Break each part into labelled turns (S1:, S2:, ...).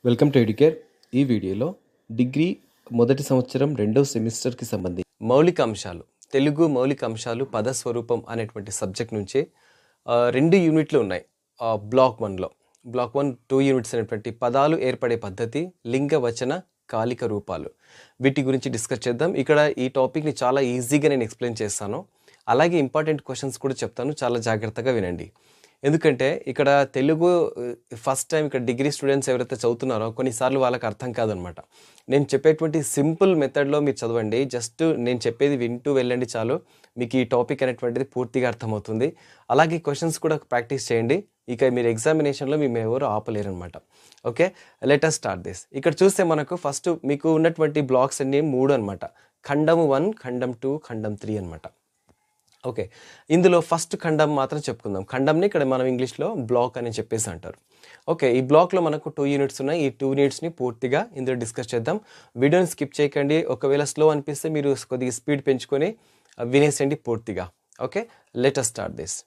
S1: Welcome to educare. ఈ వీడియోలో degree మొదటి సంవత్సరం రెండవ సెమిస్టర్కి సంబంధించి మౌలిక అంశాలు, తెలుగు మౌలిక అంశాలు పదస్వరూపం అనేటువంటి సబ్జెక్ట్ నుంచి 2 యూనిట్లు ఉన్నాయి. బ్లాక్ 1లో బ్లాక్ 1 2 యూనిట్స్ అనేటువంటి పదాలు ఏర్పడే పద్ధతి, లింగ వచన కాలిక రూపాలు, వీటి గురించి డిస్కస్ చేద్దాం. ఇక్కడ ఈ టాపిక్ని చాలా ఈజీగా నేను ఎక్స్ప్లెయిన్ చేస్తాను. అలాగే ఇంపార్టెంట్ క్వశ్చన్స్ కూడా చెప్తాను, చాలా జాగ్రత్తగా వినండి. ఎందుకంటే ఇక్కడ తెలుగు ఫస్ట్ టైం ఇక్కడ డిగ్రీ స్టూడెంట్స్ ఎవరైతే చదువుతున్నారో కొన్నిసార్లు వాళ్ళకి అర్థం కాదనమాట. నేను చెప్పేటువంటి సింపుల్ మెథడ్లో మీరు చదవండి. జస్ట్ నేను చెప్పేది వింటూ వెళ్ళండి చాలు, మీకు ఈ టాపిక్ అనేటువంటిది పూర్తిగా అర్థమవుతుంది. అలాగే క్వశ్చన్స్ కూడా ప్రాక్టీస్ చేయండి. ఇక మీరు ఎగ్జామినేషన్లో మేము ఎవరు ఆపలేరు అనమాట. Okay, let us start this. ఇక్కడ చూస్తే మనకు ఫస్ట్ మీకు ఉన్నటువంటి బ్లాక్స్ అన్ని 3 అనమాట. ఖండం 1, ఖండం 2, ఖండం 3 అనమాట. ఓకే, ఇందులో ఫస్ట్ ఖండం మాత్రం చెప్పుకుందాం. ఖండంని ఇక్కడ మనం ఇంగ్లీష్లో బ్లాక్ అని చెప్పేసి అంటారు. ఓకే, ఈ బ్లాక్లో మనకు 2 యూనిట్స్ ఉన్నాయి. ఈ 2 యూనిట్స్ని పూర్తిగా ఇందులో డిస్కస్ చేద్దాం. వీడియోని స్కిప్ చేయకండి. ఒకవేళ స్లో అనిపిస్తే మీరు కొద్దిగా స్పీడ్ పెంచుకొని వినేసేయండి పూర్తిగా. Okay, let us start this.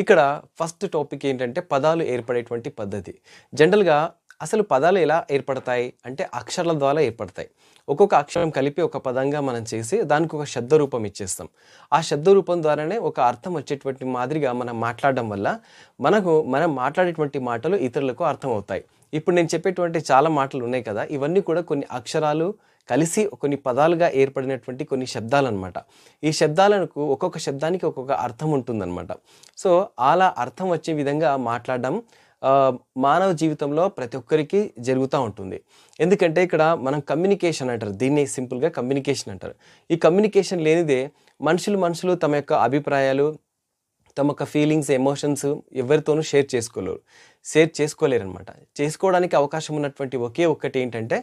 S1: ఇక్కడ ఫస్ట్ టాపిక్ ఏంటంటే పదాలు ఏర్పడేటువంటి పద్ధతి. జనరల్గా అసలు పదాలు ఎలా ఏర్పడతాయి అంటే అక్షరాల ద్వారా ఏర్పడతాయి. ఒక్కొక్క అక్షరం కలిపి ఒక పదంగా మనం చేసి దానికి ఒక శబ్ద రూపం ఇచ్చేస్తాం. ఆ శబ్ద రూపం ద్వారానే ఒక అర్థం వచ్చేటువంటి మాదిరిగా మనం మాట్లాడడం వల్ల మనం మాట్లాడేటువంటి మాటలు ఇతరులకు అర్థం అవుతాయి. ఇప్పుడు నేను చెప్పేటువంటి చాలా మాటలు ఉన్నాయి కదా, ఇవన్నీ కూడా కొన్ని అక్షరాలు కలిసి కొన్ని పదాలుగా ఏర్పడినటువంటి కొన్ని శబ్దాలు అనమాట. ఈ శబ్దాలకు ఒక్కొక్క శబ్దానికి ఒక్కొక్క అర్థం ఉంటుందన్నమాట. సో అలా అర్థం వచ్చే విధంగా మాట్లాడడం మానవ జీవితంలో ప్రతి ఒక్కరికి జరుగుతూ ఉంటుంది. ఎందుకంటే ఇక్కడ మనం కమ్యూనికేషన్ అంటారు, దీన్ని సింపుల్గా కమ్యూనికేషన్ అంటారు. ఈ కమ్యూనికేషన్ లేనిదే మనుషులు తమ యొక్క అభిప్రాయాలు, తమ యొక్క ఫీలింగ్స్, ఎమోషన్స్ ఎవరితోనూ షేర్ చేసుకోలేరు అనమాట. చేసుకోవడానికి అవకాశం ఉన్నటువంటి ఒకే ఒక్కటి ఏంటంటే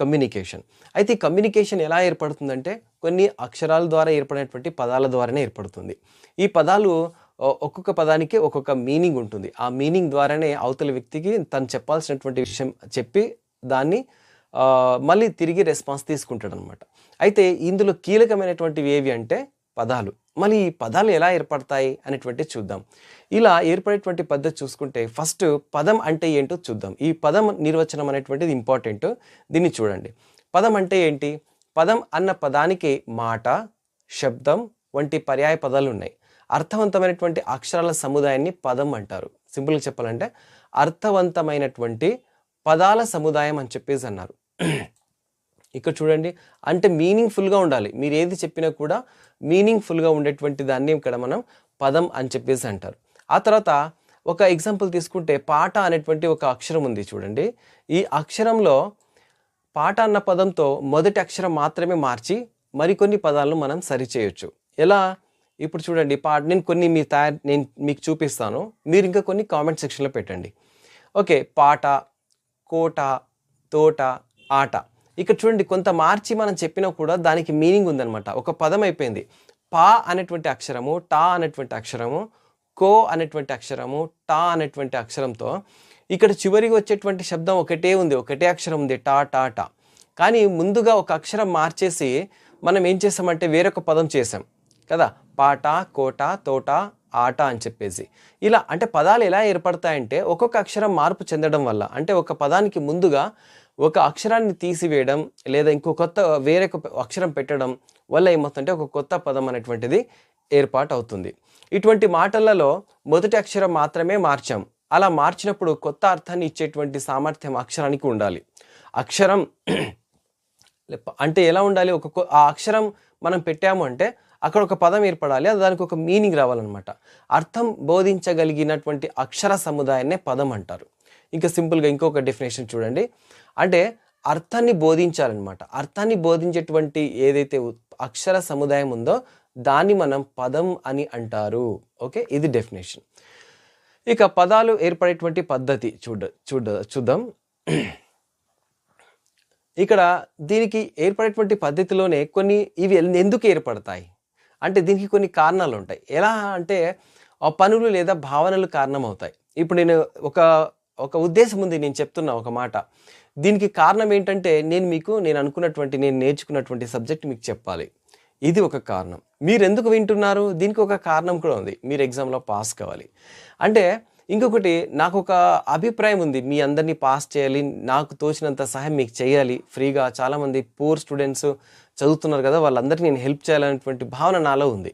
S1: కమ్యూనికేషన్. అయితే ఈ కమ్యూనికేషన్ ఎలా ఏర్పడుతుందంటే కొన్ని అక్షరాల ద్వారా ఏర్పడినటువంటి పదాల ద్వారానే ఏర్పడుతుంది. ఈ పదాలు ఒక్కొక్క పదానికి ఒక్కొక్క మీనింగ్ ఉంటుంది. ఆ మీనింగ్ ద్వారానే అవతల వ్యక్తికి తను చెప్పాల్సినటువంటి విషయం చెప్పి దాన్ని మళ్ళీ తిరిగి రెస్పాన్స్ తీసుకుంటాడు అనమాట. అయితే ఇందులో కీలకమైనటువంటివి ఏవి అంటే పదాలు. మళ్ళీ ఈ పదాలు ఎలా ఏర్పడతాయి అనేటువంటిది చూద్దాం. ఇలా ఏర్పడేటువంటి పద్ధతి చూసుకుంటే ఫస్ట్ పదం అంటే ఏంటో చూద్దాం. ఈ పదం నిర్వచనం అనేటువంటిది ఇంపార్టెంట్. దీన్ని చూడండి. పదం అంటే ఏంటి? పదం అన్న పదానికి మాట, శబ్దం వంటి పర్యాయ పదాలు ఉన్నాయి. అర్థవంతమైనటువంటి అక్షరాల సముదాయాన్ని పదం అంటారు. సింపుల్గా చెప్పాలంటే అర్థవంతమైనటువంటి పదాల సముదాయం అని చెప్పేసి అన్నారు. ఇక్కడ చూడండి, అంటే మీనింగ్ఫుల్గా ఉండాలి. మీరు ఏది చెప్పినా కూడా మీనింగ్ఫుల్గా ఉండేటువంటి దాన్ని ఇక్కడ మనం పదం అని చెప్పేసి అంటారు. ఆ తర్వాత ఒక ఎగ్జాంపుల్ తీసుకుంటే పాట అనేటువంటి ఒక అక్షరం ఉంది చూడండి. ఈ అక్షరంలో పాట అన్న పదంతో మొదటి అక్షరం మాత్రమే మార్చి మరికొన్ని పదాలను మనం సరిచేయొచ్చు. ఎలా? ఇప్పుడు చూడండి, నేను మీకు చూపిస్తాను, మీరు ఇంకా కొన్ని కామెంట్ సెక్షన్లో పెట్టండి. ఓకే, పాట, కోట, తోట, ఆట. ఇక్కడ చూడండి, కొంత మార్చి మనం చెప్పినా కూడా దానికి మీనింగ్ ఉందన్నమాట. ఒక పదం అయిపోయింది. పా అనేటువంటి అక్షరము, టా అనేటువంటి అక్షరము, కో అనేటువంటి అక్షరము, టా అనేటువంటి అక్షరంతో ఇక్కడ చివరికి వచ్చేటువంటి శబ్దం ఒకటే ఉంది, ఒకటే అక్షరం ఉంది, టా టా టా. కానీ ముందుగా ఒక అక్షరం మార్చేసి మనం ఏం చేసామంటే వేరొక పదం చేసాం కదా, పాట, కోట, తోట, ఆట అని చెప్పేసి. ఇలా అంటే పదాలు ఎలా ఏర్పడతాయంటే ఒక్కొక్క అక్షరం మార్పు చెందడం వల్ల, అంటే ఒక పదానికి ముందుగా ఒక అక్షరాన్ని తీసివేయడం లేదా వేరొక అక్షరం పెట్టడం వల్ల ఏమవుతుందంటే ఒక కొత్త పదం అనేటువంటిది ఏర్పాటు అవుతుంది. ఇటువంటి మాటలలో మొదటి అక్షరం మాత్రమే మార్చాం. అలా మార్చినప్పుడు కొత్త అర్థాన్ని ఇచ్చేటువంటి సామర్థ్యం అక్షరానికి ఉండాలి. అక్షరం అంటే ఎలా ఉండాలి? ఆ అక్షరం మనం పెట్టాము అంటే అక్కడ ఒక పదం ఏర్పడాలి, అది దానికి ఒక మీనింగ్ రావాలన్నమాట. అర్థం బోధించగలిగినటువంటి అక్షర సముదాయాన్నే పదం అంటారు. ఇంకా సింపుల్గా ఇంకొక డెఫినేషన్ చూడండి. అంటే అర్థాన్ని బోధించాలన్నమాట. అర్థాన్ని బోధించేటువంటి ఏదైతే అక్షర సముదాయం ఉందో దాన్ని మనం పదం అని అంటారు. ఓకే, ఇది డెఫినేషన్. ఇక పదాలు ఏర్పడేటువంటి పద్ధతి చూద్దాం. ఇక్కడ దీనికి ఏర్పడేటువంటి పద్ధతిలోనే ఇవి ఎందుకు ఏర్పడతాయి అంటే దీనికి కొన్ని కారణాలు ఉంటాయి. ఎలా అంటే పనులు లేదా భావనలు కారణమవుతాయి. ఇప్పుడు నేను ఒక ఉద్దేశం ఉంది, నేను చెప్తున్నా ఒక మాట. దీనికి కారణం ఏంటంటే నేను నేర్చుకున్నటువంటి సబ్జెక్ట్ మీకు చెప్పాలి. ఇది ఒక కారణం. మీరు ఎందుకు వింటున్నారు? దీనికి ఒక కారణం కూడా ఉంది. మీరు ఎగ్జామ్లో పాస్ కావాలి. అంటే ఇంకొకటి నాకొక అభిప్రాయం ఉంది. మీ అందరిని పాస్ చేయాలి. నాకు తోచినంత సహాయం మీకు చేయాలి ఫ్రీగా. చాలామంది పూర్ స్టూడెంట్స్ చదువుతున్నారు కదా! వాళ్ళందరికీ నేను హెల్ప్ చేయాలనేటువంటి భావన నాలో ఉంది.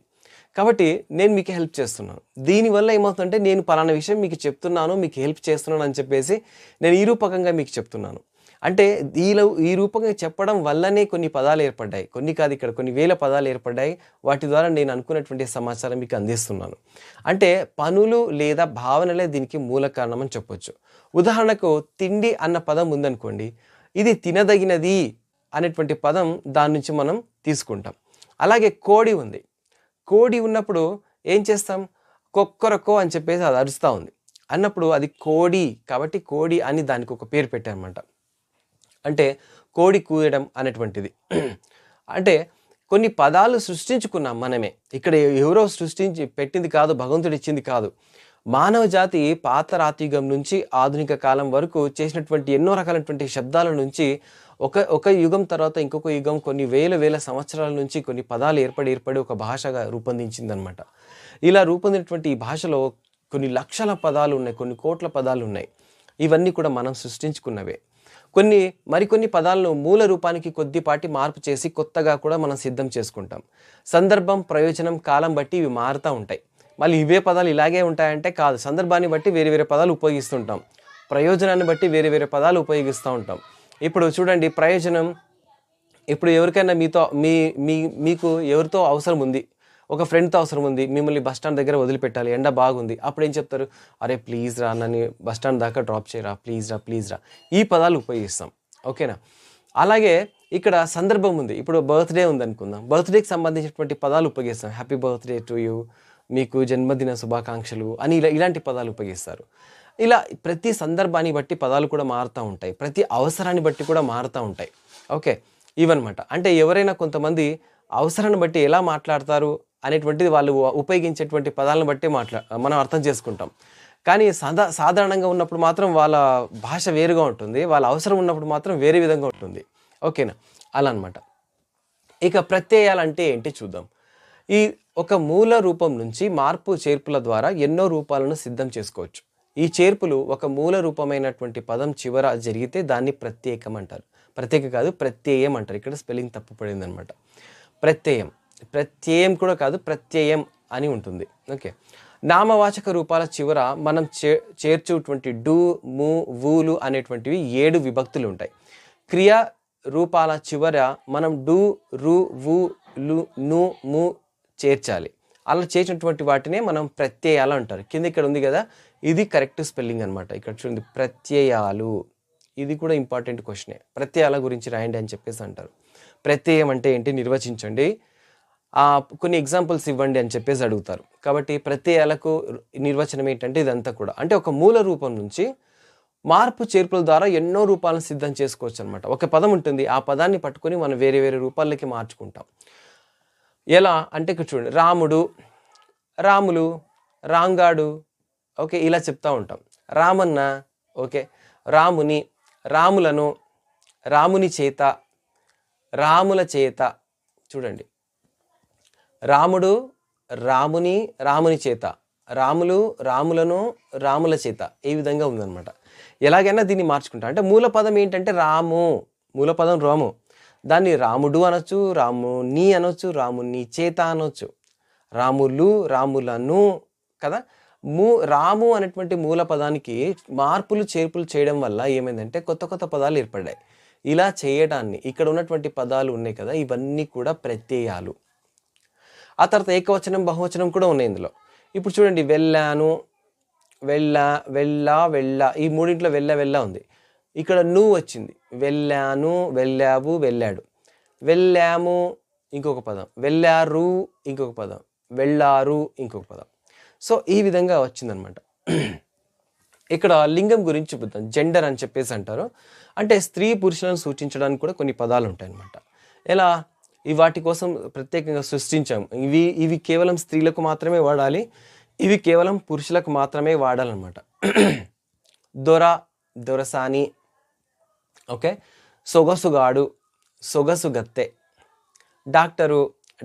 S1: కాబట్టి నేను మీకు హెల్ప్ చేస్తున్నాను. దీనివల్ల ఏమవుతుందంటే నేను పలానా విషయం మీకు చెప్తున్నాను, మీకు హెల్ప్ చేస్తున్నాను అని చెప్పేసి నేను ఈ రూపకంగా మీకు చెప్తున్నాను. అంటే ఈ రూపంగా చెప్పడం వల్లనే కొన్ని పదాలు ఏర్పడ్డాయి. కొన్ని కాదు, ఇక్కడ కొన్ని వేల పదాలు ఏర్పడ్డాయి. వాటి ద్వారా నేను అనుకున్నటువంటి సమాచారం మీకు అందిస్తున్నాను. అంటే పనులు లేదా భావనలే దీనికి మూల కారణం అని చెప్పొచ్చు. ఉదాహరణకు తిండి అన్న పదం ఉందనుకోండి. ఇది తినదగినది అనేటువంటి పదం దాని నుంచి మనం తీసుకుంటాం. అలాగే కోడి ఉంది. కోడి ఉన్నప్పుడు ఏం చేస్తాం? కొక్కరొక్కో అని చెప్పేసి అది అరుస్తూ ఉంది అన్నప్పుడు అది కోడి. కాబట్టి కోడి అని దానికి ఒక పేరు పెట్టారన్నమాట. అంటే కోడి కూయడం అనేటువంటిది. అంటే కొన్ని పదాలు సృష్టించుకున్నాం మనమే. ఇక్కడ ఎవరో సృష్టించి పెట్టింది కాదు, భగవంతుడు ఇచ్చింది కాదు. మానవ జాతి పాత రాతియుగం నుంచి ఆధునిక కాలం వరకు చేసినటువంటి ఎన్నో రకాలైనటువంటి శబ్దాల నుంచి ఒక యుగం తర్వాత ఇంకొక యుగం కొన్ని వేల సంవత్సరాల నుంచి కొన్ని పదాలు ఏర్పడి ఒక భాషగా రూపొందించిందనమాట. ఇలా రూపొందినటువంటి ఈ భాషలో కొన్ని లక్షల పదాలు ఉన్నాయి, కొన్ని కోట్ల పదాలు ఉన్నాయి. ఇవన్నీ కూడా మనం సృష్టించుకున్నవే. మరికొన్ని పదాలను మూల రూపానికి కొద్దిపాటి మార్పు చేసి కొత్తగా కూడా మనం సిద్ధం చేసుకుంటాం. సందర్భం, ప్రయోజనం, కాలం బట్టి ఇవి మారుతూ ఉంటాయి. మళ్ళీ ఇవే పదాలు ఇలాగే ఉంటాయంటే కాదు. సందర్భాన్ని బట్టి వేరే పదాలు ఉపయోగిస్తుంటాం. ప్రయోజనాన్ని బట్టి వేరే పదాలు ఉపయోగిస్తూ ఉంటాం. ఇప్పుడు చూడండి, ప్రయోజనం, ఇప్పుడు ఎవరికైనా మీకు ఎవరితో అవసరం ఉంది, ఒక ఫ్రెండ్తో అవసరం ఉంది, మిమ్మల్ని బస్టాండ్ దగ్గర వదిలిపెట్టాలి, ఎండ బాగుంది. అప్పుడు ఏం చెప్తారు? అరే ప్లీజ్ రా, నన్ను బస్టాండ్ దాకా డ్రాప్ చేయరా, ప్లీజ్ రా. ఈ పదాలు ఉపయోగిస్తాం. ఓకేనా? అలాగే ఇక్కడ సందర్భం ఉంది. ఇప్పుడు బర్త్డే ఉంది అనుకుందాం. బర్త్డేకి సంబంధించినటువంటి పదాలు ఉపయోగిస్తాం. హ్యాపీ బర్త్డే టు యూ, మీకు జన్మదిన శుభాకాంక్షలు అని ఇలాంటి పదాలు ఉపయోగిస్తారు. ఇలా ప్రతి సందర్భాన్ని బట్టి పదాలు కూడా మారుతూ ఉంటాయి. ప్రతి అవసరాన్ని బట్టి కూడా మారుతూ ఉంటాయి. ఓకే, ఇవన్నమాట. అంటే ఎవరైనా కొంతమంది అవసరాన్ని బట్టి ఎలా మాట్లాడతారు అనేటువంటిది వాళ్ళు ఉపయోగించేటువంటి పదాలను బట్టి మనం అర్థం చేసుకుంటాం. కానీ సాధారణంగా ఉన్నప్పుడు మాత్రం వాళ్ళ భాష వేరుగా ఉంటుంది, వాళ్ళ అవసరం ఉన్నప్పుడు మాత్రం వేరే విధంగా ఉంటుంది. ఓకేనా? అలా అనమాట. ఇక ప్రత్యయాలంటే ఏంటి చూద్దాం. ఈ ఒక మూల రూపం నుంచి మార్పు చేర్పుల ద్వారా ఎన్నో రూపాలను సిద్ధం చేసుకోవచ్చు. ఈ చేర్పులు ఒక మూల రూపమైనటువంటి పదం చివర జరిగితే దాన్ని ప్రత్యేకం అంటారు. ప్రత్యేక కాదు, ప్రత్యయం అంటారు. ఇక్కడ స్పెల్లింగ్ తప్పు పడింది అనమాట. ప్రత్యయం కూడా కాదు, ప్రత్యయం అని ఉంటుంది. ఓకే, నామవాచక రూపాల చివర మనం చేర్చేటువంటి డు, ము, వూలు అనేటువంటివి 7 విభక్తులు ఉంటాయి. క్రియా రూపాల చివర మనం డు, రు, వు, లు, ను, ము చేర్చాలి. అలా చేసినటువంటి వాటినే మనం ప్రత్యయాలు అంటారు. కింద ఇక్కడ ఉంది కదా, ఇది కరెక్ట్ స్పెల్లింగ్ అనమాట. ఇక్కడ చూడండి, ప్రత్యయాలు. ఇది కూడా ఇంపార్టెంట్ క్వశ్చనే. ప్రత్యయాల గురించి రాయండి అని చెప్పేసి అంటారు. ప్రత్యయం అంటే ఏంటి నిర్వచించండి, కొన్ని ఎగ్జాంపుల్స్ ఇవ్వండి అని చెప్పేసి అడుగుతారు. కాబట్టి ప్రత్యయాలకు నిర్వచనం ఏంటంటే ఇదంతా కూడా అంటే ఒక మూల రూపం నుంచి మార్పు చేర్పుల ద్వారా ఎన్నో రూపాలను సిద్ధం చేసుకోవచ్చు అనమాట. ఒక పదం ఉంటుంది, ఆ పదాన్ని పట్టుకొని మనం వేరే రూపాలకి మార్చుకుంటాం. ఎలా అంటే ఇక్కడ చూడండి, రాముడు, రాములు, రాంగాడు. ఓకే, ఇలా చెప్తూ ఉంటాం. రామన్న, ఓకే, రాముని, రాములను, రాముని చేత, రాముల చేత. చూడండి, రాముడు, రాముని, రాముని చేత, రాములు, రాములను, రాముల చేత. ఈ విధంగా ఉందన్నమాట. ఎలాగైనా దీన్ని మార్చుకుంటాం. అంటే మూల పదం ఏంటంటే రాము, మూల పదం రాము. దాన్ని రాముడు అనొచ్చు, రాముని అనొచ్చు, రాముని చేత అనొచ్చు, రాములు, రాములను కదా. రాము అనేటువంటి మూల పదానికి మార్పులు చేర్పులు చేయడం వల్ల ఏమైందంటే కొత్త పదాలు ఏర్పడ్డాయి. ఇలా చేయడాన్ని ఇక్కడ ఉన్నటువంటి పదాలు ఉన్నాయి కదా, ఇవన్నీ కూడా ప్రత్యయాలు. ఆ తర్వాత ఏకవచనం, బహువచనం కూడా ఉన్నాయి ఇందులో. ఇప్పుడు చూడండి, వెళ్ళాను, వెళ్ళ, ఈ మూడింట్లో వెళ్ళ ఉంది. ఇక్కడ నువ్వు వచ్చింది. వెళ్ళాను, వెళ్ళావు, వెళ్ళాడు. వెళ్ళాము ఇంకొక పదం, వెళ్ళారు ఇంకొక పదం, వెళ్ళారు ఇంకొక పదం. సో ఈ విధంగా వచ్చిందనమాట. ఇక్కడ లింగం గురించి చెబుతాం. జెండర్ అని చెప్పేసి అంటారు. అంటే స్త్రీ పురుషులను సూచించడానికి కూడా కొన్ని పదాలు ఉంటాయి అన్నమాట. ఎలా వాటి కోసం ప్రత్యేకంగా సృష్టించాము. ఇవి కేవలం స్త్రీలకు మాత్రమే వాడాలి, ఇవి కేవలం పురుషులకు మాత్రమే వాడాలన్నమాట. దొర, దొరసాని. ఓకే, సొగసుగాడు, సొగసుగత్తె. డాక్టరు,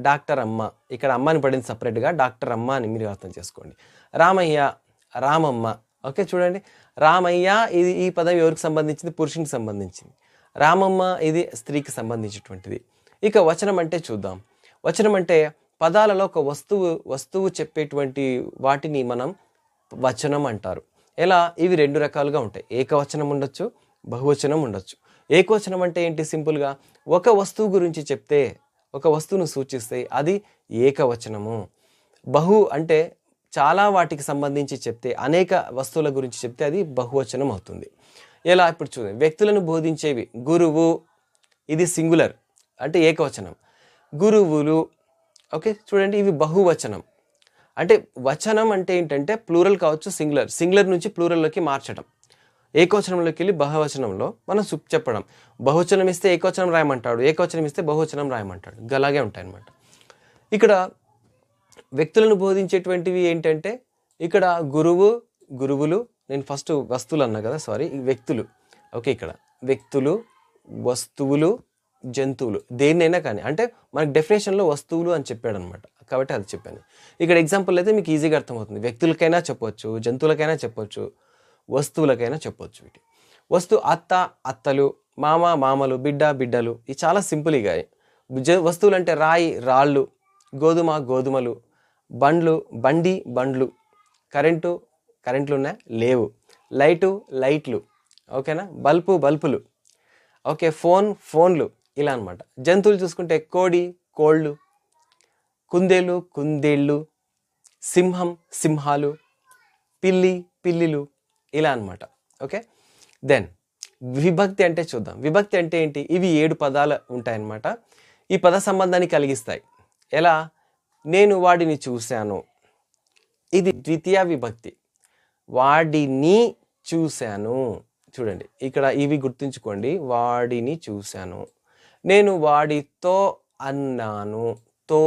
S1: డాక్టర్ అమ్మ. ఇక్కడ అమ్మని పడింది సపరేట్గా, డాక్టర్ అమ్మ అని మీరు అర్థం చేసుకోండి. రామయ్య, రామమ్మ. ఓకే, చూడండి. రామయ్య ఇది ఈ పదం ఎవరికి సంబంధించింది? పురుషునికి సంబంధించింది. రామమ్మ ఇది స్త్రీకి సంబంధించినటువంటిది. ఇక వచనం అంటే చూద్దాం. వచనం అంటే పదాలలో ఒక వస్తువు చెప్పేటువంటి వాటిని మనం వచనం అంటారు. ఎలా? ఇవి 2 రకాలుగా ఉంటాయి. ఏకవచనం ఉండొచ్చు, బహువచనం ఉండొచ్చు. ఏకవచనం అంటే ఏంటి? సింపుల్గా ఒక వస్తువు గురించి చెప్తే, ఒక వస్తువును సూచిస్తే అది ఏకవచనము. బహు అంటే చాలా వాటికి సంబంధించి చెప్తే, అనేక వస్తువుల గురించి చెప్తే అది బహువచనం అవుతుంది. ఎలా? ఇప్పుడు చూడండి, వ్యక్తులను బోధించేవి గురువు, ఇది సింగులర్ అంటే ఏకవచనం. గురువులు, ఓకే చూడండి, ఇవి బహువచనం. అంటే వచనం అంటే ఏంటంటే ప్లూరల్ కావచ్చు, సింగులర్ నుంచి ప్లూరల్లోకి మార్చడం. ఏకవచనంలోకి వెళ్ళి బహువచనంలో మనం చెప్పడం. బహువచనం ఇస్తే ఏకవచనం రాయమంటాడు, ఏకవచనం ఇస్తే బహువచనం రాయమంటాడు. అలాగే ఉంటాయి అన్నమాట. ఇక్కడ వ్యక్తులను బోధించేటువంటివి ఏంటంటే, ఇక్కడ గురువులు, నేను ఫస్ట్ వస్తువులు అన్నా కదా, సారీ, వ్యక్తులు. ఓకే, ఇక్కడ వ్యక్తులు, వస్తువులు, జంతువులు, దేన్నైనా కానీ, అంటే మనకు డెఫినేషన్లో వస్తువులు అని చెప్పాడు అనమాట, కాబట్టి అది చెప్పాను. ఇక్కడ ఎగ్జాంపుల్ అయితే మీకు ఈజీగా అర్థమవుతుంది. వ్యక్తులకైనా చెప్పొచ్చు, జంతువులకైనా చెప్పొచ్చు, వస్తువులకైనా చెప్పొచ్చు. వీటి అత్తలు, మామలు, బిడ్డలు, ఇవి చాలా సింపుల్. ఇక వస్తువులు అంటే రాయి, రాళ్ళు, గోధుమలు, బండ్లు, కరెంట్లు ఉన్నాయి, లేవు, లైట్లు, ఓకేనా, బల్బులు, ఓకే, ఫోన్లు, ఇలా అనమాట. జంతువులు చూసుకుంటే కోళ్ళు, కుందేళ్ళు, సింహాలు, పిల్లిలు, ఇలా అనమాట. ఓకే, దెన్ విభక్తి అంటే చూద్దాం. విభక్తి అంటే ఏంటి? ఇవి 7 పదాలు ఉంటాయన్నమాట. ఈ పద సంబంధాన్ని కలిగిస్తాయి. ఎలా? నేను వాడిని చూశాను, ఇది ద్వితీయ విభక్తి. వాడిని చూశాను, చూడండి ఇక్కడ ఇవి గుర్తుంచుకోండి. వాడిని చూశాను. నేను వాడితో అన్నాను, తో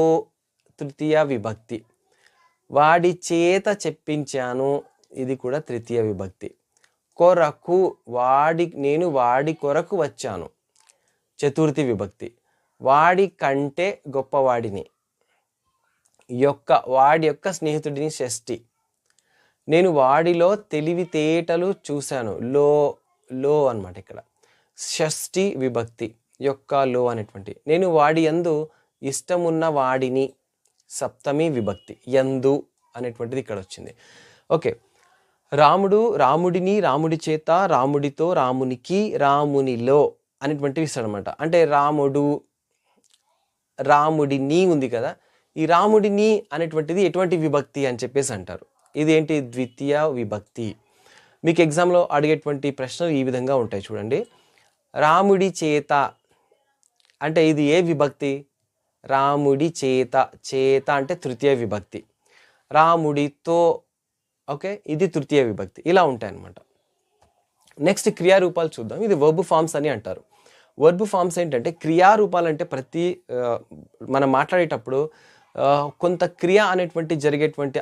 S1: తృతీయ విభక్తి. వాడి చేత చెప్పించాను, ఇది కూడా తృతీయ విభక్తి. కొరకు, నేను వాడి కొరకు వచ్చాను, చతుర్థి విభక్తి. వాడి కంటే గొప్పవాడిని, వాడి యొక్క స్నేహితుడిని, షష్ఠి. నేను వాడిలో తెలివితేటలు చూశాను, లో అన్నమాట. ఇక్కడ షష్ఠి విభక్తి, లో అనేటువంటి. నేను వాడి యందు ఇష్టమున్న వాడిని, సప్తమి విభక్తి. యందు అనేటువంటిది ఇక్కడ వచ్చింది. ఓకే, రాముడిని, రాముడి చేత, రాముడితో, రామునికి, రామునిలో అనేటువంటివి ఇస్తాడనమాట. అంటే రాముడిని ఉంది కదా, ఈ రాముడిని అనేటువంటిది ఎటువంటి విభక్తి అని చెప్పేసి అంటారు. ఇది ఏంటి? ద్వితీయ విభక్తి. మీకు ఎగ్జామ్లో అడిగేటువంటి ప్రశ్నలు ఈ విధంగా ఉంటాయి, చూడండి. రాముడి చేత అంటే ఇది ఏ విభక్తి? రాముడి చేత అంటే తృతీయ విభక్తి. రాముడితో, ఓకే, ఇది తృతీయ విభక్తి. ఇలా ఉంటాయన్నమాట. నెక్స్ట్ క్రియారూపాలు చూద్దాం. ఇది వర్బ్ ఫామ్స్ అని అంటారు. వర్బ్ ఫామ్స్ ఏంటంటే క్రియారూపాలు అంటే మనం మాట్లాడేటప్పుడు కొంత క్రియ అనేటువంటి జరిగేటువంటి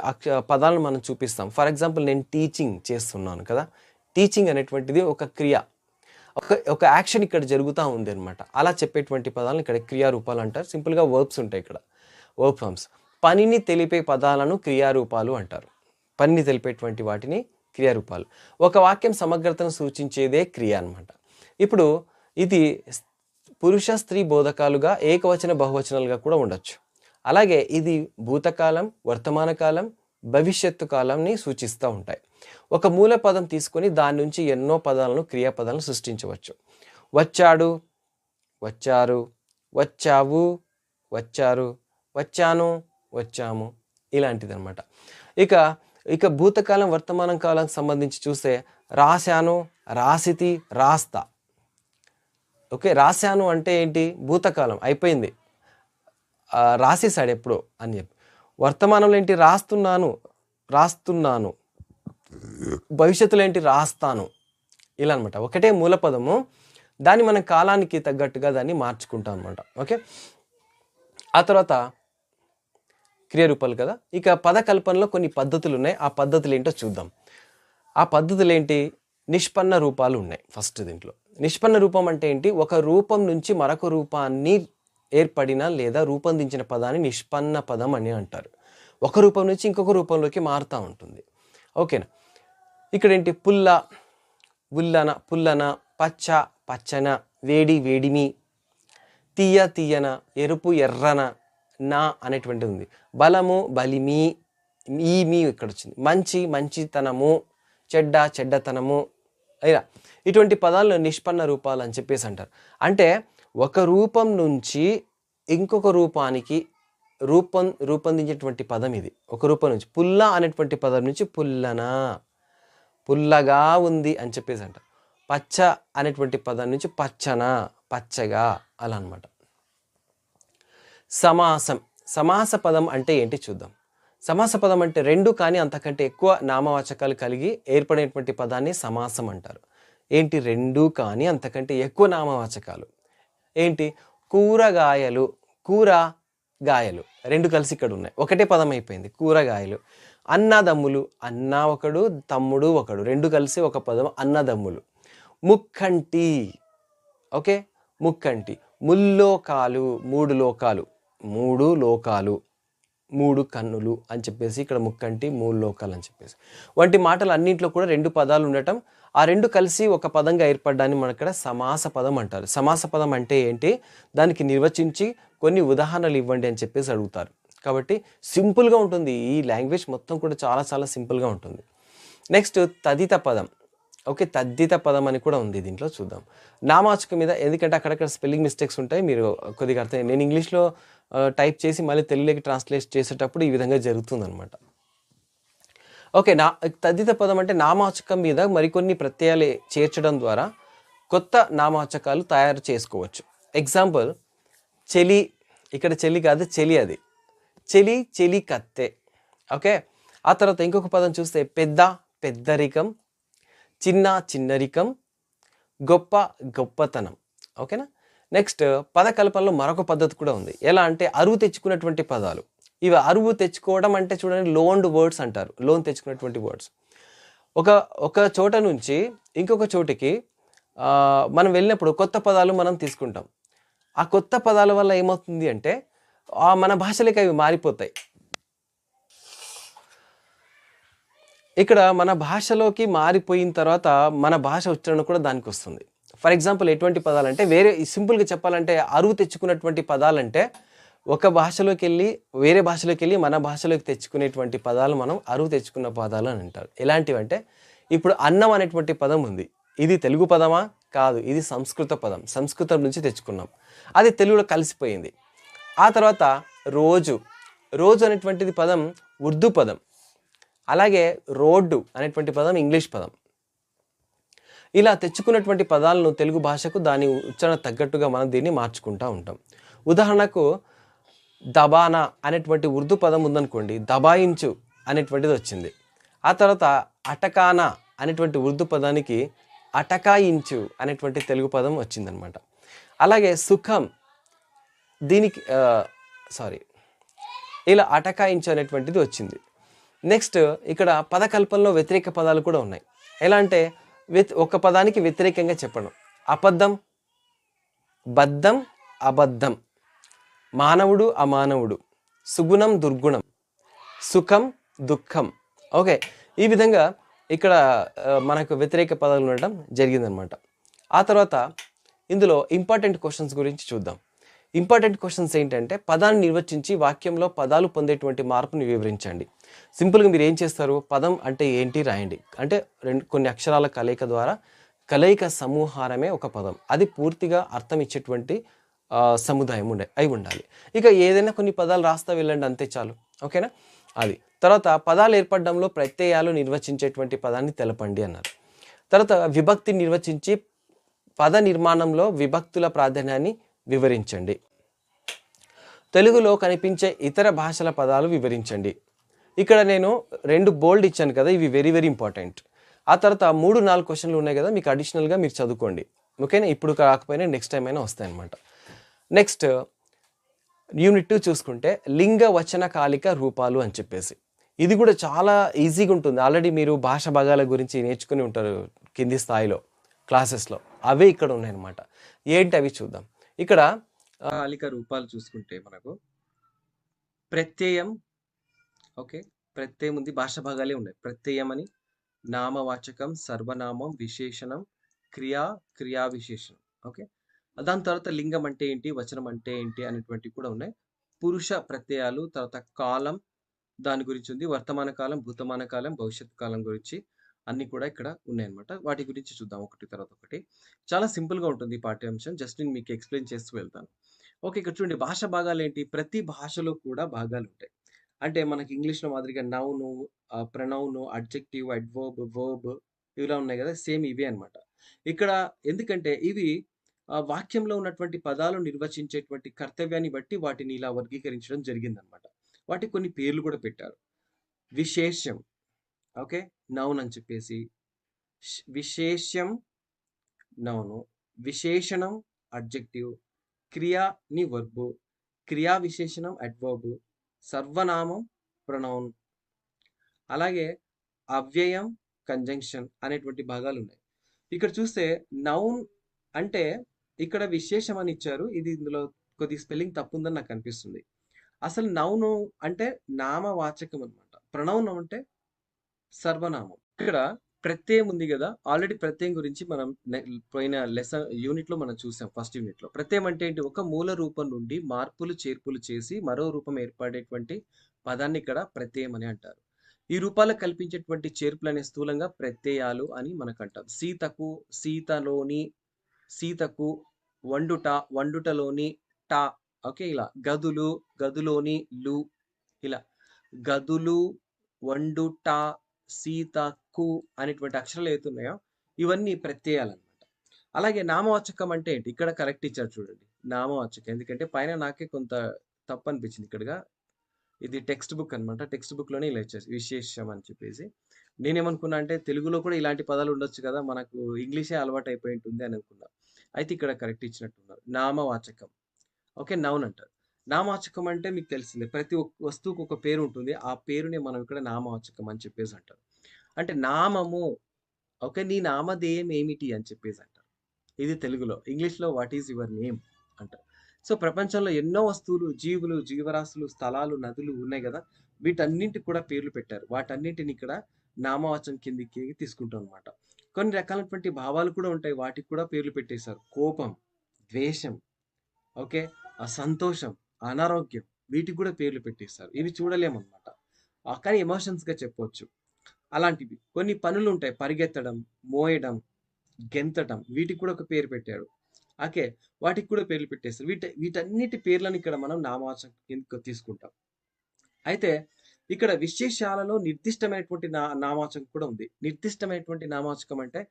S1: పదాలను మనం చూపిస్తాం. ఫర్ ఎగ్జాంపుల్, నేను టీచింగ్ చేస్తున్నాను కదా, టీచింగ్ అనేటువంటిది ఒక క్రియ, ఒక యాక్షన్ ఇక్కడ జరుగుతూ ఉంది అనమాట. అలా చెప్పేటువంటి పదాలను ఇక్కడ క్రియారూపాలు అంటారు. సింపుల్గా వర్బ్స్ ఉంటాయి ఇక్కడ, వర్బ్ ఫామ్స్. పనిని తెలిపే పదాలను క్రియారూపాలు అంటారు. పనిని తెలిపేటువంటి వాటిని క్రియారూపాలు. ఒక వాక్యం సమగ్రతను సూచించేదే క్రియ అనమాట. ఇప్పుడు ఇది పురుష స్త్రీ బోధకాలుగా, ఏకవచన బహువచనాలుగా కూడా ఉండొచ్చు. అలాగే ఇది భూతకాలం, వర్తమాన కాలం, భవిష్యత్తు కాలంని సూచిస్తూ ఉంటాయి. ఒక మూల పదం తీసుకొని దాని నుంచి ఎన్నో పదాలను, క్రియాపదాలను సృష్టించవచ్చు. వచ్చాడు, వచ్చారు, వచ్చావు, వచ్చారు, వచ్చాను, వచ్చాము, ఇలాంటిది అనమాట. ఇక భూతకాలం, వర్తమానం కాలానికి సంబంధించి చూస్తే రాశాను, రాసితి, రాస్తా. ఓకే, రాశాను అంటే ఏంటి? భూతకాలం అయిపోయింది, రాసేసాడు ఎప్పుడో అని చెప్పి. వర్తమానంలో ఏంటి? రాస్తున్నాను. భవిష్యత్తులో ఏంటి? రాస్తాను, ఇలా అనమాట. ఒకటే మూల పదము, దాన్ని మనం కాలానికి తగ్గట్టుగా దాన్ని మార్చుకుంటాం అనమాట. ఓకే, ఆ తర్వాత క్రియారూపాలు కదా. ఇక పద కల్పనలో కొన్ని పద్ధతులు ఉన్నాయి. ఆ పద్ధతులు ఏంటో చూద్దాం. ఆ పద్ధతులు ఏంటి? నిష్పన్న రూపాలు ఉన్నాయి ఫస్ట్ దీంట్లో. నిష్పన్న రూపం అంటే ఏంటి? ఒక రూపం నుంచి మరొక రూపాన్ని ఏర్పడిన లేదా రూపొందించిన పదాన్ని నిష్పన్న పదం అని అంటారు. ఒక రూపం నుంచి ఇంకొక రూపంలోకి మారుతూ ఉంటుంది. ఓకేనా? ఇక్కడ ఏంటి పుల్ల, ఉల్లన, పుల్లన, పచ్చ, పచ్చన, వేడి, వేడిమి, తీయ, తీయన, ఎరుపు, ఎర్రన, నా అనేటువంటి ఉంది. బలము, బలిమి, ఈ మీ ఇక్కడ వచ్చింది. మంచి, మంచితనము, చెడ్డ, చెడ్డతనము, ఇలా ఇటువంటి పదాలను నిష్పన్న రూపాలు అని చెప్పేసి అంటారు. అంటే ఒక రూపం నుంచి ఇంకొక రూపానికి రూపొందించేటువంటి పదం ఇది. ఒక రూపం నుంచి పుల్ల అనేటువంటి పదం నుంచి పుల్లన, పుల్లగా ఉంది అని చెప్పేసి అంటారు. పచ్చ అనేటువంటి పదం నుంచి పచ్చన, పచ్చగా, అలా అనమాట. సమాసం. సమాస పదం అంటే ఏంటి చూద్దాం. సమాస పదం అంటే రెండు కానీ అంతకంటే ఎక్కువ నామవాచకాలు కలిగి ఏర్పడేటువంటి పదాన్ని సమాసం అంటారు. ఏంటి? రెండు కానీ అంతకంటే ఎక్కువ నామవాచకాలు. ఏంటి? కూరగాయలు, కూరగాయలు రెండు కలిసి ఇక్కడ ఉన్నాయి, ఒకటే పదం అయిపోయింది కూరగాయలు. అన్నదమ్ములు, అన్న ఒకడు, తమ్ముడు ఒకడు, రెండు కలిసి ఒక పదం అన్నదమ్ములు. ముక్కంటి, ఓకే, ముక్కంటి. ముల్లోకాలు, మూడు లోకాలు, మూడు లోకాలు, మూడు కన్నులు అని చెప్పేసి ఇక్కడ ముక్కంటి, మూడు లోకాలు అని చెప్పేసి వంటి మాటలు అన్నింటిలో కూడా రెండు పదాలు ఉండటం, ఆ రెండు కలిసి ఒక పదంగా ఏర్పడడాన్ని మన ఇక్కడ సమాస పదం అంటారు. సమాస పదం అంటే ఏంటి, దానికి నిర్వచించి కొన్ని ఉదాహరణలు ఇవ్వండి అని చెప్పేసి అడుగుతారు. కాబట్టి సింపుల్గా ఉంటుంది, ఈ లాంగ్వేజ్ మొత్తం కూడా చాలా చాలా సింపుల్గా ఉంటుంది. నెక్స్ట్ తదిత పదం. ఓకే, తద్దిత పదం అని కూడా ఉంది దీంట్లో, చూద్దాం. నామవాచకం మీద, ఎందుకంటే అక్కడక్కడ స్పెల్లింగ్ మిస్టేక్స్ ఉంటాయి, మీరు కొద్దిగా అర్థం. నేను ఇంగ్లీష్లో టైప్ చేసి మళ్ళీ తెలుగులోకి ట్రాన్స్లేట్ చేసేటప్పుడు ఈ విధంగా జరుగుతుందన్నమాట. ఓకే, తద్దిత పదం అంటే నామవాచకం మీద మరికొన్ని ప్రత్యయాలు చేర్చడం ద్వారా కొత్త నామవాచకాలు తయారు చేసుకోవచ్చు. ఎగ్జాంపుల్ చెలి, ఇక్కడ చెలి కాదు చెలి, అది చెలి, చెలి కత్తె. ఓకే, ఆ తర్వాత ఇంకొక పదం చూస్తే పెద్ద, పెద్దరికం, చిన్న, చిన్నరికం, గొప్ప, గొప్పతనం. ఓకేనా. నెక్స్ట్ పదకల్పనలో మరొక పద్ధతి కూడా ఉంది. ఎలా అంటే అరువు తెచ్చుకున్నటువంటి పదాలు. ఇవి అరువు తెచ్చుకోవడం అంటే చూడండి, లోన్డ్ వర్డ్స్ అంటారు, లోన్ తెచ్చుకున్నటువంటి వర్డ్స్. ఒక చోట నుంచి ఇంకొక చోటికి మనం వెళ్ళినప్పుడు కొత్త పదాలు మనం తీసుకుంటాం. ఆ కొత్త పదాల వల్ల ఏమవుతుంది అంటే మన భాషలోకి అవి మారిపోతాయి. ఇక్కడ మన భాషలోకి మారిపోయిన తర్వాత మన భాష ఉచ్చారణ కూడా దానికి వస్తుంది. ఫర్ ఎగ్జాంపుల్ ఎటువంటి పదాలంటే, వేరే సింపుల్గా చెప్పాలంటే అరువు తెచ్చుకున్నటువంటి పదాలంటే ఒక భాషలోకి వెళ్ళి వేరే భాషలోకి వెళ్ళి మన భాషలోకి తెచ్చుకునేటువంటి పదాలు మనం అరువు తెచ్చుకున్న పదాలు అని అంటారు. ఎలాంటివంటే, ఇప్పుడు అన్నం అనేటువంటి పదం ఉంది, ఇది తెలుగు పదమా? కాదు, ఇది సంస్కృత పదం, సంస్కృతం నుంచి తెచ్చుకున్నాం, అది తెలుగులో కలిసిపోయింది. ఆ తర్వాత రోజు, రోజు అనేటువంటిది పదం ఉర్దూ పదం. అలాగే రోడ్డు అనేటువంటి పదం ఇంగ్లీష్ పదం. ఇలా తెచ్చుకున్నటువంటి పదాలను తెలుగు భాషకు దాని ఉచ్చారణ తగ్గట్టుగా మనం దీన్ని మార్చుకుంటూ ఉంటాం. ఉదాహరణకు దబానా అనేటువంటి ఉర్దూ పదం ఉందనుకోండి, దబాయించు అనేటువంటిది వచ్చింది. ఆ తర్వాత అటకానా అనేటువంటి ఉర్దూ పదానికి అటకాయించు అనేటువంటి తెలుగు పదం వచ్చిందనమాట. అలాగే సుఖం, దీనికి ఇలా అటకాయించు అనేటువంటిది వచ్చింది. నెక్స్ట్ ఇక్కడ పదకల్పనలో వ్యతిరేక పదాలు కూడా ఉన్నాయి. ఎలా అంటే ఒక పదానికి వ్యతిరేకంగా చెప్పడం. అబద్ధం, బద్ధం, అబద్ధం, మానవుడు, అమానవుడు, సుగుణం, దుర్గుణం, సుఖం, దుఃఖం. ఓకే, ఈ విధంగా ఇక్కడ మనకు వ్యతిరేక పదాలు ఉండడం జరిగిందనమాట. ఆ తర్వాత ఇందులో ఇంపార్టెంట్ క్వశ్చన్స్ గురించి చూద్దాం. ఇంపార్టెంట్ క్వశ్చన్స్ ఏంటంటే, పదాన్ని నిర్వచించి వాక్యంలో పదాలు పొందేటువంటి మార్పుని వివరించండి. సింపుల్గా మీరు ఏం చేస్తారు, పదం అంటే ఏంటి రాయండి. అంటే కొన్ని అక్షరాల కలయిక ద్వారా కలయిక సమూహారమే ఒక పదం. అది పూర్తిగా అర్థం ఇచ్చేటువంటి సముదాయం అయి ఉండాలి. ఇక ఏదైనా కొన్ని పదాలు రాస్తా వెళ్ళండి, అంతే చాలు. ఓకేనా. అది తర్వాత పదాలు ఏర్పడడంలో ప్రత్యయాలు నిర్వచించేటువంటి పదాన్ని తెలపండి అన్నారు. తర్వాత విభక్తి నిర్వచించి పద నిర్మాణంలో విభక్తుల ప్రాధాన్యాన్ని వివరించండి. తెలుగులో కనిపించే ఇతర భాషల పదాలు వివరించండి. ఇక్కడ నేను 2 బోల్డ్ ఇచ్చాను కదా, ఇవి వెరీ వెరీ ఇంపార్టెంట్. ఆ తర్వాత 3-4 క్వశ్చన్లు ఉన్నాయి కదా, మీకు అడిషనల్గా మీరు చదువుకోండి. ఓకేనా. ఇప్పుడు కాకపోయినా నెక్స్ట్ టైం అయినా వస్తాయన్నమాట. నెక్స్ట్ యూనిట్ 2 చూసుకుంటే లింగ వచన కాలిక రూపాలు అని చెప్పేసి, ఇది కూడా చాలా ఈజీగా ఉంటుంది. ఆల్రెడీ మీరు భాష భాగాల గురించి నేర్చుకుని ఉంటారు కింది స్థాయిలో క్లాసెస్లో, అవే ఇక్కడ ఉన్నాయన్నమాట. ఏంటి అవి చూద్దాం. ఇక్కడ కాలిక రూపాలు చూసుకుంటే మనకు ప్రత్యయం, ఓకే, ప్రత్యయం ఉంది, భాష భాగాలే ఉన్నాయి. ప్రత్యయం అని, నామవాచకం, సర్వనామం, విశేషణం, క్రియా, క్రియా విశేషణం. ఓకే. దాని తర్వాత లింగం అంటే ఏంటి, వచనం అంటే ఏంటి అనేటువంటివి కూడా ఉన్నాయి. పురుష ప్రత్యయాలు, తర్వాత కాలం దాని గురించి ఉంది. వర్తమాన కాలం, భూతమాన కాలం, భవిష్యత్తు కాలం గురించి అన్నీ కూడా ఇక్కడ ఉన్నాయన్నమాట. వాటి గురించి చూద్దాం ఒకటి తర్వాత ఒకటి. చాలా సింపుల్‌గా ఉంటుంది ఈ పాఠ్యాంశం. జస్ట్ నేను మీకు ఎక్స్‌ప్లెయిన్ చేస్తూ వెళ్తాను. ఓకే. ఇక్కడ చూడండి భాష భాగాలేంటి? ప్రతి భాషలో కూడా భాగాలుంటాయి. అంటే మనకి ఇంగ్లీష్‌లో మాదిరిగా noun, pronoun, adjective, adverb, verb ఇలా ఉన్నాయి గదా! సేమ్ ఇవే అన్నమాట. ఇక్కడ ఎందుకంటే ఇవి వాక్యంలో ఉన్నటువంటి పదాలు నిర్వచించేటువంటి కర్తవ్యాన్ని బట్టి వాటిని ఇలా వర్గీకరించడం జరిగిందన్నమాట. వాటికి కొన్ని పేర్లు కూడా పెట్టారు. విశేష్యం. ఓకే. నౌన్ అని చెప్పేసి. విశేష్యం నౌను. విశేషణం అడ్జెక్టివ్. క్రియని వర్బ్. క్రియా విశేషణం అడ్వర్బ్. సర్వనామం ప్రొనౌన్. అలాగే అవ్యయం, కంజంక్షన్ అనేటువంటి భాగాలున్నాయి. ఇక్కడ చూస్తే నౌన్ అంటే ఇక్కడ విశేషం అని ఇచ్చారు. ఇది ఇందులో కొద్దిగా స్పెల్లింగ్ తప్పుందని నాకనిపిస్తుంది. అసలు నౌను అంటే నామవాచకం అన్నమాట. ప్రొనౌన్ అంటే సర్వనామం. ఇక్కడ ప్రత్యయం ఉంది గదా! ఆల్రెడీ ప్రత్యయం గురించి మనం పోయిన యూనిట్‌లో మనం చూసాం ఫస్ట్ యూనిట్‌లో. ప్రత్యయం అంటే ఏంటి? ఒక మూల రూపం నుండి మార్పులు, చేర్పులు చేసి మరో రూపం ఏర్పడేటువంటి పదాన్ని ఇక్కడ ప్రత్యయం అని అంటారు. ఈ రూపాలకు కల్పించేటువంటి చేర్పులనే స్థూలంగా ప్రత్యయాలు అని మనకంటాం. సీతలోని, సీతకు, వండుట, వండుటలోని ట ఓకే. ఇలా గదులు, గదులోని లు ఇలా గదులు, వండుట, సీతకు అనేటువంటి అక్షరాలు ఏవైతే ఉన్నాయో ఇవన్నీ ప్రత్యయాలన్నమాట. అలాగే నామవాచకం అంటే ఏంటి? ఇక్కడ కరెక్ట్ ఇచ్చారు చూడండి. నామవాచకం. ఎందుకంటే పైన నాకే కొంత తప్పనిపించింది ఇక్కడగా. ఇది టెక్స్ట్ బుక్ అన్నమాట. టెక్స్ట్ బుక్‌లోనే ఇలా ఇచ్చారు. విశేషం అని చెప్పేసి. నేనేమనుకున్నా అంటే తెలుగులో కూడా ఇలాంటి పదాలు ఉండొచ్చు కదా! మనకు ఇంగ్లీషే అలవాటయిపోయి ఉంటుంది అని అనుకున్నా. అయితే ఇక్కడ కరెక్ట్ ఇచ్చినట్టున్నారు. నామవాచకం. ఓకే. నౌన్ అంటారు. నామవాచకం అంటే మీకు తెలిసిందే. ప్రతి వస్తువుకి ఒక పేరు ఉంటుంది. ఆ పేరునే మనం ఇక్కడ నామవాచకం అని చెప్పేసి అంటారు. అంటే నామము ఓకే. నీ నామధేయం ఏమిటి అని చెప్పేసి అంటారు. ఇది తెలుగులో. ఇంగ్లీష్‌లో వాట్ ఈస్ యువర్ నేమ్ అంటారు. సో, ప్రపంచంలో ఎన్నో వస్తువులు, జీవులు, జీవరాశులు, స్థలాలు, నదులు ఉన్నాయి గదా! వీటన్నింటికి కూడా పేర్లు పెట్టారు. వాటన్నిటిని ఇక్కడ నామవాచకం కిందకి తీసుకుంటాం అన్నమాట. కొన్ని రకాలైనటువంటి భావాలు కూడా ఉంటాయి. వాటికి కూడా పేర్లు పెట్టేశారు. కోపం, ద్వేషం, ఓకే. సంతోషం, అనారోగ్యం వీటికి కూడా పేర్లు పెట్టేస్తారు. ఇవి చూడలేమన్నమాట. కానీ ఎమోషన్స్‌గా చెప్పొచ్చు. అలాంటివి. కొన్ని పనులుంటాయి. పరిగెత్తడం, మోయడం, గెంతటం వీటికి కూడా ఒక పేరు పెట్టాడు. ఓకే. వాటికి కూడా పేర్లు పెట్టేస్తారు. వీటన్నిటి పేర్లను ఇక్కడ మనం నామవాచకం కిందకి తీసుకుంటాం. అయితే ఇక్కడ విశేషాలలో నిర్దిష్టమైనటువంటి నామవాచకం కూడా ఉంది. నిర్దిష్టమైనటువంటి నామవాచకం అంటే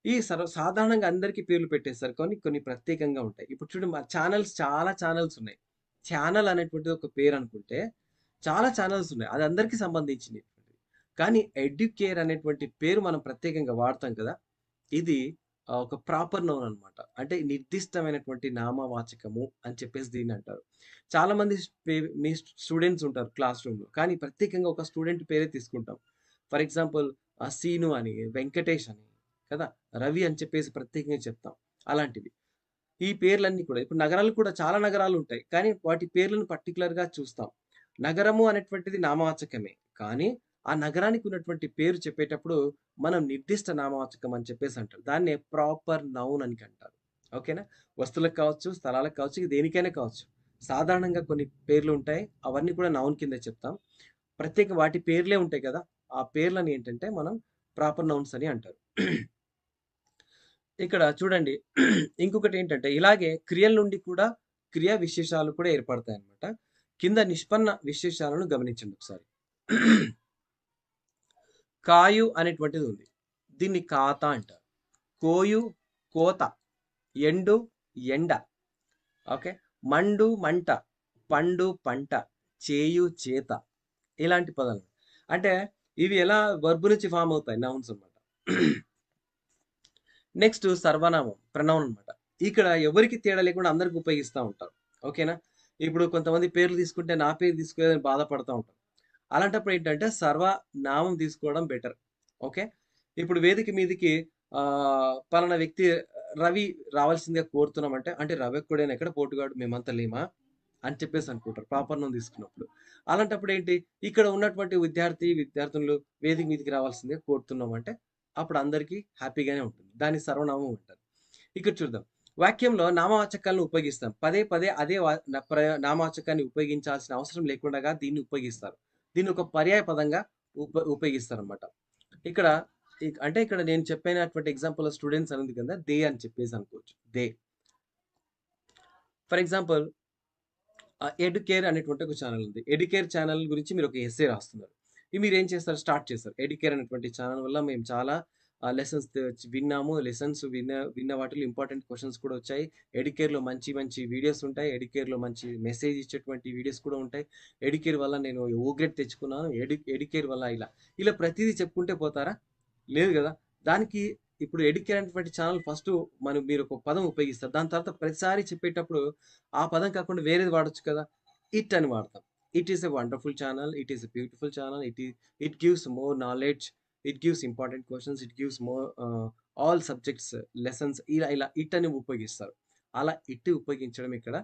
S1: ఈ సాధారణంగా అందరికీ పేర్లు పెట్టేస్తారు. కానీ కొన్ని ప్రత్యేకంగా ఉంటాయి. ఇప్పుడు చూడు చాలా ఛానెల్స్ ఉన్నాయి. ఛానెల్ అనేటువంటిది ఒక పేరు అనుకుంటే చాలా ఛానెల్స్ ఉన్నాయి. అది అందరికీ సంబంధించినటువంటిది. కానీ ఎడ్యుకేర్ అనేటువంటి పేరు మనం ప్రత్యేకంగా వాడతాం కదా! ఇది ఒక ప్రాపర్ నౌన్ అన్నమాట. అంటే నిర్దిష్టమైనటువంటి నామవాచకము అని చెప్పేసి దీన్నంటారు. చాలామంది మీ స్టూడెంట్స్ ఉంటారు క్లాస్ రూమ్‌లో. కానీ ప్రత్యేకంగా ఒక స్టూడెంట్ పేరే తీసుకుంటాం. ఫర్ ఎగ్జాంపుల్ సీను అని, వెంకటేష్ అని కదా! రవి అని చెప్పేసి ప్రత్యేకంగా చెప్తాం. అలాంటివి. ఈ పేర్లన్నీ కూడా ఇప్పుడు నగరాలు కూడా చాలా నగరాలుంటాయి. కానీ వాటి పేర్లను పర్టిక్యులర్‌గా చూస్తాం. నగరము అనేటువంటిది నామవాచకమే. కానీ ఆ నగరానికి ఉన్నటువంటి పేరు చెప్పేటప్పుడు మనం నిర్దిష్ట నామవాచకం అని చెప్పేసి అంటారు. దాన్నే ప్రాపర్ నౌన్ అని అంటారు. ఓకేనా? వస్తువులకు కావచ్చు, స్థలాలకు కావచ్చు, దేనికైనా కావచ్చు. సాధారణంగా కొన్ని పేర్లు ఉంటాయి. అవన్నీ కూడా నౌన్ కిందే చెప్తాం. ప్రత్యేక వాటి పేర్లే ఉంటాయి కదా! ఆ పేర్లని ఏంటంటే మనం ప్రాపర్ నౌన్స్ అని అంటారు. ఇక్కడ చూడండి ఇంకొకటేంటంటే ఇలాగే క్రియల నుండి కూడా క్రియా విశేషాలు కూడా ఏర్పడతాయన్నమాట. కింద నిష్పన్న విశేషాలను గమనించండి ఒకసారి. కాయు అనేటువంటిది ఉంది. దీన్ని కాత అంటారు. కోయు కోత. ఎండు ఎండ. ఓకే. మండు మంట. పండు పంట. చేయు చేత. ఇలాంటి పదాలు. అంటే ఇవి ఎలా వర్బ్ నుంచి ఫార్మ్ అవుతాయి నౌన్స్ అన్నమాట. నెక్స్ట్ సర్వనామం ప్రొనౌన్ అన్నమాట. ఇక్కడ ఎవరికీ తేడా లేకుండా అందరికి ఉపయోగిస్తా ఉంటారు. ఓకేనా? ఇప్పుడు కొంతమంది పేర్లు తీసుకుంటే నా పేరు తీసుకోలేదని బాధపడతా ఉంటారు. అలాంటప్పుడు ఏంటంటే సర్వనామం తీసుకోవడం బెటర్. ఓకే. ఇప్పుడు వేదిక మీదకి పలానా వ్యక్తి రవి రావాల్సిందిగా కోరుతున్నామంటే, అంటే రవి ఒక్కడేనా ఇక్కడ పోటుగాడు మేమంతా లేమా? అని చెప్పేసి అనుకుంటారు ప్రాపర్ నౌన్ తీసుకున్నప్పుడు. అలాంటప్పుడు ఏంటి, ఇక్కడ ఉన్నటువంటి విద్యార్థులు వేదిక మీదకి రావాల్సిందిగా కోరుతున్నాం అంటే, అప్పుడు అందరికీ హ్యాపీగానే ఉంటుంది. దాన్ని సర్వనామం అంటారు. ఇక్కడ చూద్దాం. వాక్యంలో నామవాచకాలను ఉపయోగిస్తాం. పదే పదే అదే వా న ప్ర నామవాచకాన్ని ఉపయోగించాల్సిన అవసరం లేకుండగా దీన్ని ఉపయోగిస్తారు. దీన్ని ఒక పర్యాయ పదంగా ఉపయోగిస్తారనమాట. ఇక్కడ అంటే ఇక్కడ నేను చెప్పినటువంటి ఎగ్జాంపుల్ స్టూడెంట్స్ అని ఉంది కదా! దే అని చెప్పేసి అనుకోవచ్చు. దే. ఫర్ ఎగ్జాంపుల్ ఎడ్యుకేర్ అనేటువంటి ఒక ఛానెల్ ఉంది. ఎడ్యుకేర్ ఛానెల్ గురించి మీరు ఒక ఎస్సే రాస్తున్నారు. ఇది మీరేం చేస్తారు? స్టార్ట్ చేస్తారు. ఎడ్యుకేర్ అనేటువంటి ఛానెల్ వల్ల మేము చాలా లెసన్స్ విన్నాము. లెసన్స్ విన్న వాటిలో ఇంపార్టెంట్ క్వెషన్స్ కూడా వచ్చాయి. ఎడ్యుకేర్‌లో మంచి మంచి వీడియోస్ ఉంటాయి. ఎడ్యుకేర్‌లో మంచి మెసేజ్ ఇచ్చేటువంటి వీడియోస్ కూడా ఉంటాయి. ఎడ్యుకేర్ వల్ల నేను ఓ గ్రేడ్ తెచ్చుకున్నాను. ఎడ్యుకేర్ వల్ల ఇలా ప్రతీదీ చెప్పుకుంటే పోతారా? లేదు గదా! దానికి ఇప్పుడు ఎడ్యుకేర్ అనేటువంటి ఛానెల్ ఫస్టు మీరు ఒక పదం ఉపయోగిస్తారు. దాని తర్వాత ప్రతిసారి చెప్పేటప్పుడు ఆ పదం కాకుండా వేరేది వాడొచ్చు కదా! ఇట్ అని వాడతాం. It is a wonderful channel. It is a beautiful channel. It gives more knowledge. It gives important questions. It gives more all subjects lessons ఇలా ఇట్ అని ఉపయోగిస్తారు. అలా ఇట్ ఉపయోగించడం ఇక్కడ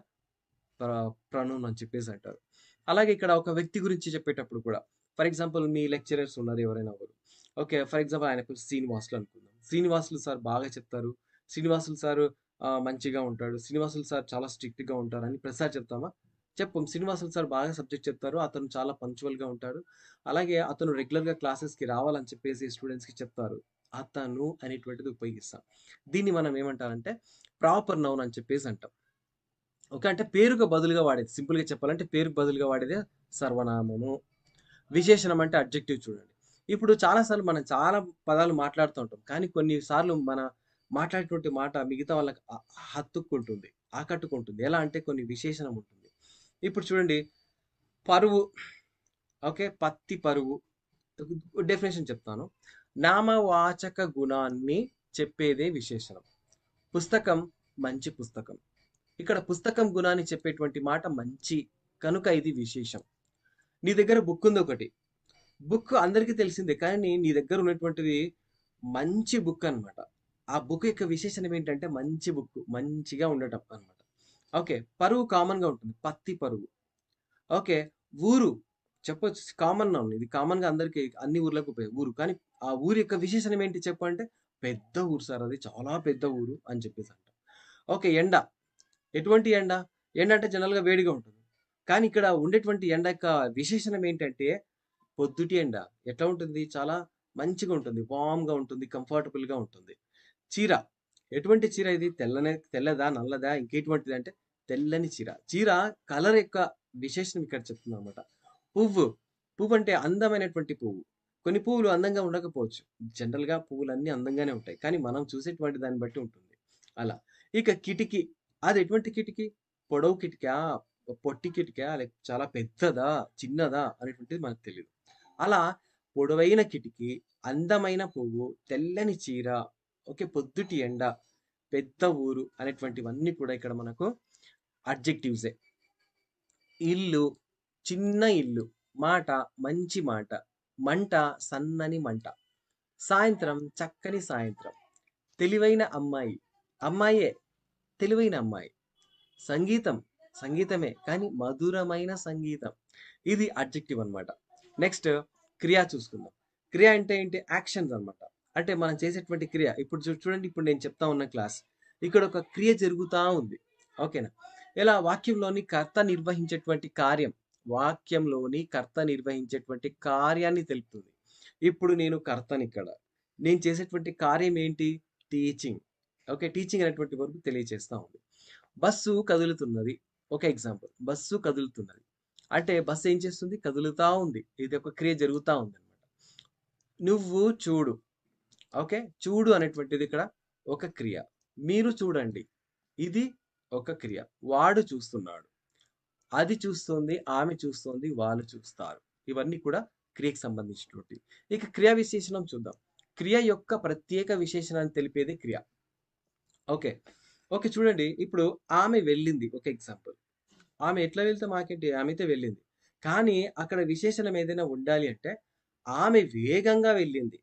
S1: ప్ర ప్రొనౌన్ అని చెప్పేసి అంటారు. అలాగే ఇక్కడ ఒక వ్యక్తి గురించి చెప్పేటప్పుడు కూడా ఫర్ ఎగ్జాంపుల్ మీ లెక్చరర్స్ ఉన్నారు ఎవరైనా ఒకరు. ఓకే. ఫర్ ఎగ్జాంపుల్ ఆయన పేరు శ్రీనివాసులు అనుకుందాం. శ్రీనివాసులు సార్ బాగా చెప్తారు. శ్రీనివాసులు సారు మంచిగా ఉంటాడు. శ్రీనివాసులు సార్ చాలా స్ట్రిక్ట్‌గా ఉంటారని ప్రతిసారి చెప్తామా? చెప్పం. శ్రీనివాసులు సార్ బాగా సబ్జెక్ట్ చెప్తారు. అతను చాలా పంక్చువల్‌గా ఉంటాడు. అలాగే అతను రెగ్యులర్‌గా క్లాసెస్‌కి రావాలని చెప్పేసి స్టూడెంట్స్‌కి చెప్తారు. అతను అనేటువంటిది ఉపయోగిస్తాం. దీన్ని మనం ఏమంటారంటే ప్రాపర్ నౌన్ అని చెప్పేసి అంటాం. ఓకే. అంటే పేరుకు బదులుగా వాడేది. సింపుల్‌గా చెప్పాలంటే పేరుకు బదులుగా వాడేదే సర్వనామము. విశేషణం అంటే అడ్జెక్టివ్ చూడండి. ఇప్పుడు చాలా సార్లు మనం చాలా పదాలు మాట్లాడుతూ ఉంటాం. కానీ కొన్ని సార్లు మన మాట్లాడేటువంటి మాట మిగతా వాళ్ళకి హత్తుకుంటుంది. ఆకట్టుకుంటుంది. ఎలా అంటే కొన్ని విశేషణం ఉంటుంది. ఇప్పుడు చూడండి పరువు. ఓకే. పత్తి పరువు. డెఫినిషన్ చెప్తాను. నామవాచక గుణాన్ని చెప్పేదే విశేషణం. పుస్తకం మంచి పుస్తకం. ఇక్కడ పుస్తకం గుణాన్ని చెప్పేటువంటి మాట మంచి. కనుక ఇది విశేషం. నీ దగ్గర బుక్ ఉంది ఒకటి. బుక్ అందరికీ తెలిసిందే. కానీ నీ దగ్గర ఉన్నటువంటిది మంచి బుక్ అన్నమాట. ఆ బుక్ యొక్క విశేషణం ఏంటంటే మంచి బుక్. మంచిగా ఉండటం అన్నమాట. ఓకే. పరువు కామన్‌గా ఉంటుంది. పత్తి పరువు. ఓకే. ఊరు చెప్పొచ్చు. కామన్ నౌన్ ఇది కామన్‌గా అందరికి అన్ని ఊర్లకు ఊరు. కానీ ఆ ఊరి యొక్క విశేషణం ఏంటి చెప్పు అంటే, పెద్ద ఊరు సార్ అది. చాలా పెద్ద ఊరు అని చెప్పేసి అంటాం. ఓకే. ఎండ. ఎటువంటి ఎండ? ఎండ అంటే జనరల్‌గా వేడిగా ఉంటుంది. కానీ ఇక్కడ ఉండేటువంటి ఎండ యొక్క విశేషణం ఏంటంటే, పొద్దుటి ఎండ. ఎట్లా ఉంటుంది? చాలా మంచిగా ఉంటుంది. వార్మ్‌గా ఉంటుంది. కంఫర్టబుల్‌గా ఉంటుంది. చీర. ఎటువంటి చీర ఇది? తెల్లదా? నల్లదా? ఇంకెటువంటిదంటే తెల్లని చీర. చీర కలర్ యొక్క విశేషణం ఇక్కడ చెప్తుందనమాట. పువ్వు. పువ్వంటే అందమైనటువంటి పువ్వు. కొన్ని పువ్వులు అందంగా ఉండకపోవచ్చు. జనరల్‌గా పువ్వులన్నీ అందంగానే ఉంటాయి. కానీ మనం చూసేటువంటి దాన్ని బట్టి ఉంటుంది. అలా. ఇక కిటికీ. అది ఎటువంటి కిటికీ? పొడవు కిటికా? పొట్టి కిటికా? చాలా పెద్దదా? చిన్నదా? అనేటువంటిది మనకు తెలీదు. అలా పొడవైన కిటికీ, అందమైన పువ్వు, తెల్లని చీర, ఓకే. పొద్దుటి ఎండ, పెద్ద ఊరు అనేటువంటివన్నీ కూడా ఇక్కడ మనకు అడ్జెక్టివ్సే. ఇల్లు, చిన్న ఇల్లు, మాట, మంచి మాట, మంట, సన్నని మంట, సాయంత్రం, చక్కని సాయంత్రం, తెలివైన అమ్మాయి, అమ్మాయే, తెలివైన అమ్మాయి, సంగీతం, సంగీతమే కానీ మధురమైన సంగీతం. ఇది అడ్జెక్టివ్ అన్నమాట. నెక్స్ట్ క్రియ చూసుకుందాం. క్రియ అంటే ఏంటి? యాక్షన్స్ అన్నమాట. అంటే మనం చేసేటువంటి క్రియ. ఇప్పుడు చూడండి ఇప్పుడు నేను చెప్తా ఉన్న క్లాస్. ఇక్కడ ఒక క్రియ జరుగుతా ఉంది. ఓకేనా? ఇలా వాక్యంలోని కర్త నిర్వహించేటువంటి కార్యం. వాక్యంలోని కర్త నిర్వహించేటువంటి కార్యాన్ని తెలుపుతుంది. ఇప్పుడు నేను కర్తనిక్కడ. నేను చేసేటువంటి కార్యం ఏంటి? టీచింగ్. ఓకే. టీచింగ్ అనేటువంటి వర్బ్ తెలియజేస్తా ఉంది. బస్సు కదులుతున్నది. ఒక ఎగ్జాంపుల్. బస్సు కదులుతున్నది. అంటే బస్సు ఏం చేస్తుంది? కదులుతా ఉంది. ఇది ఒక క్రియ జరుగుతా ఉందన్నమాట. నువ్వు చూడు. ఓకే. చూడు అనేటువంటిది ఇక్కడ ఒక క్రియ. మీరు చూడండి. ఇది ఒక క్రియ. వాడు చూస్తున్నాడు. అది చూస్తుంది. ఆమె చూస్తోంది. వాళ్ళు చూస్తారు. ఇవన్నీ కూడా క్రియకి సంబంధించినటువంటివి. ఇక క్రియా విశేషణం చూద్దాం. క్రియ యొక్క ప్రత్యేక విశేషణాన్ని తెలిపేదే క్రియ. ఓకే. ఓకే. చూడండి ఇప్పుడు ఆమె వెళ్ళింది. ఒక ఎగ్జాంపుల్. ఆమె ఎట్లా వెళ్తే మాకేంటి? ఆమె అయితే వెళ్ళింది. కానీ అక్కడ విశేషణం ఏదైనా ఉండాలి అంటే ఆమె వేగంగా వెళ్ళింది.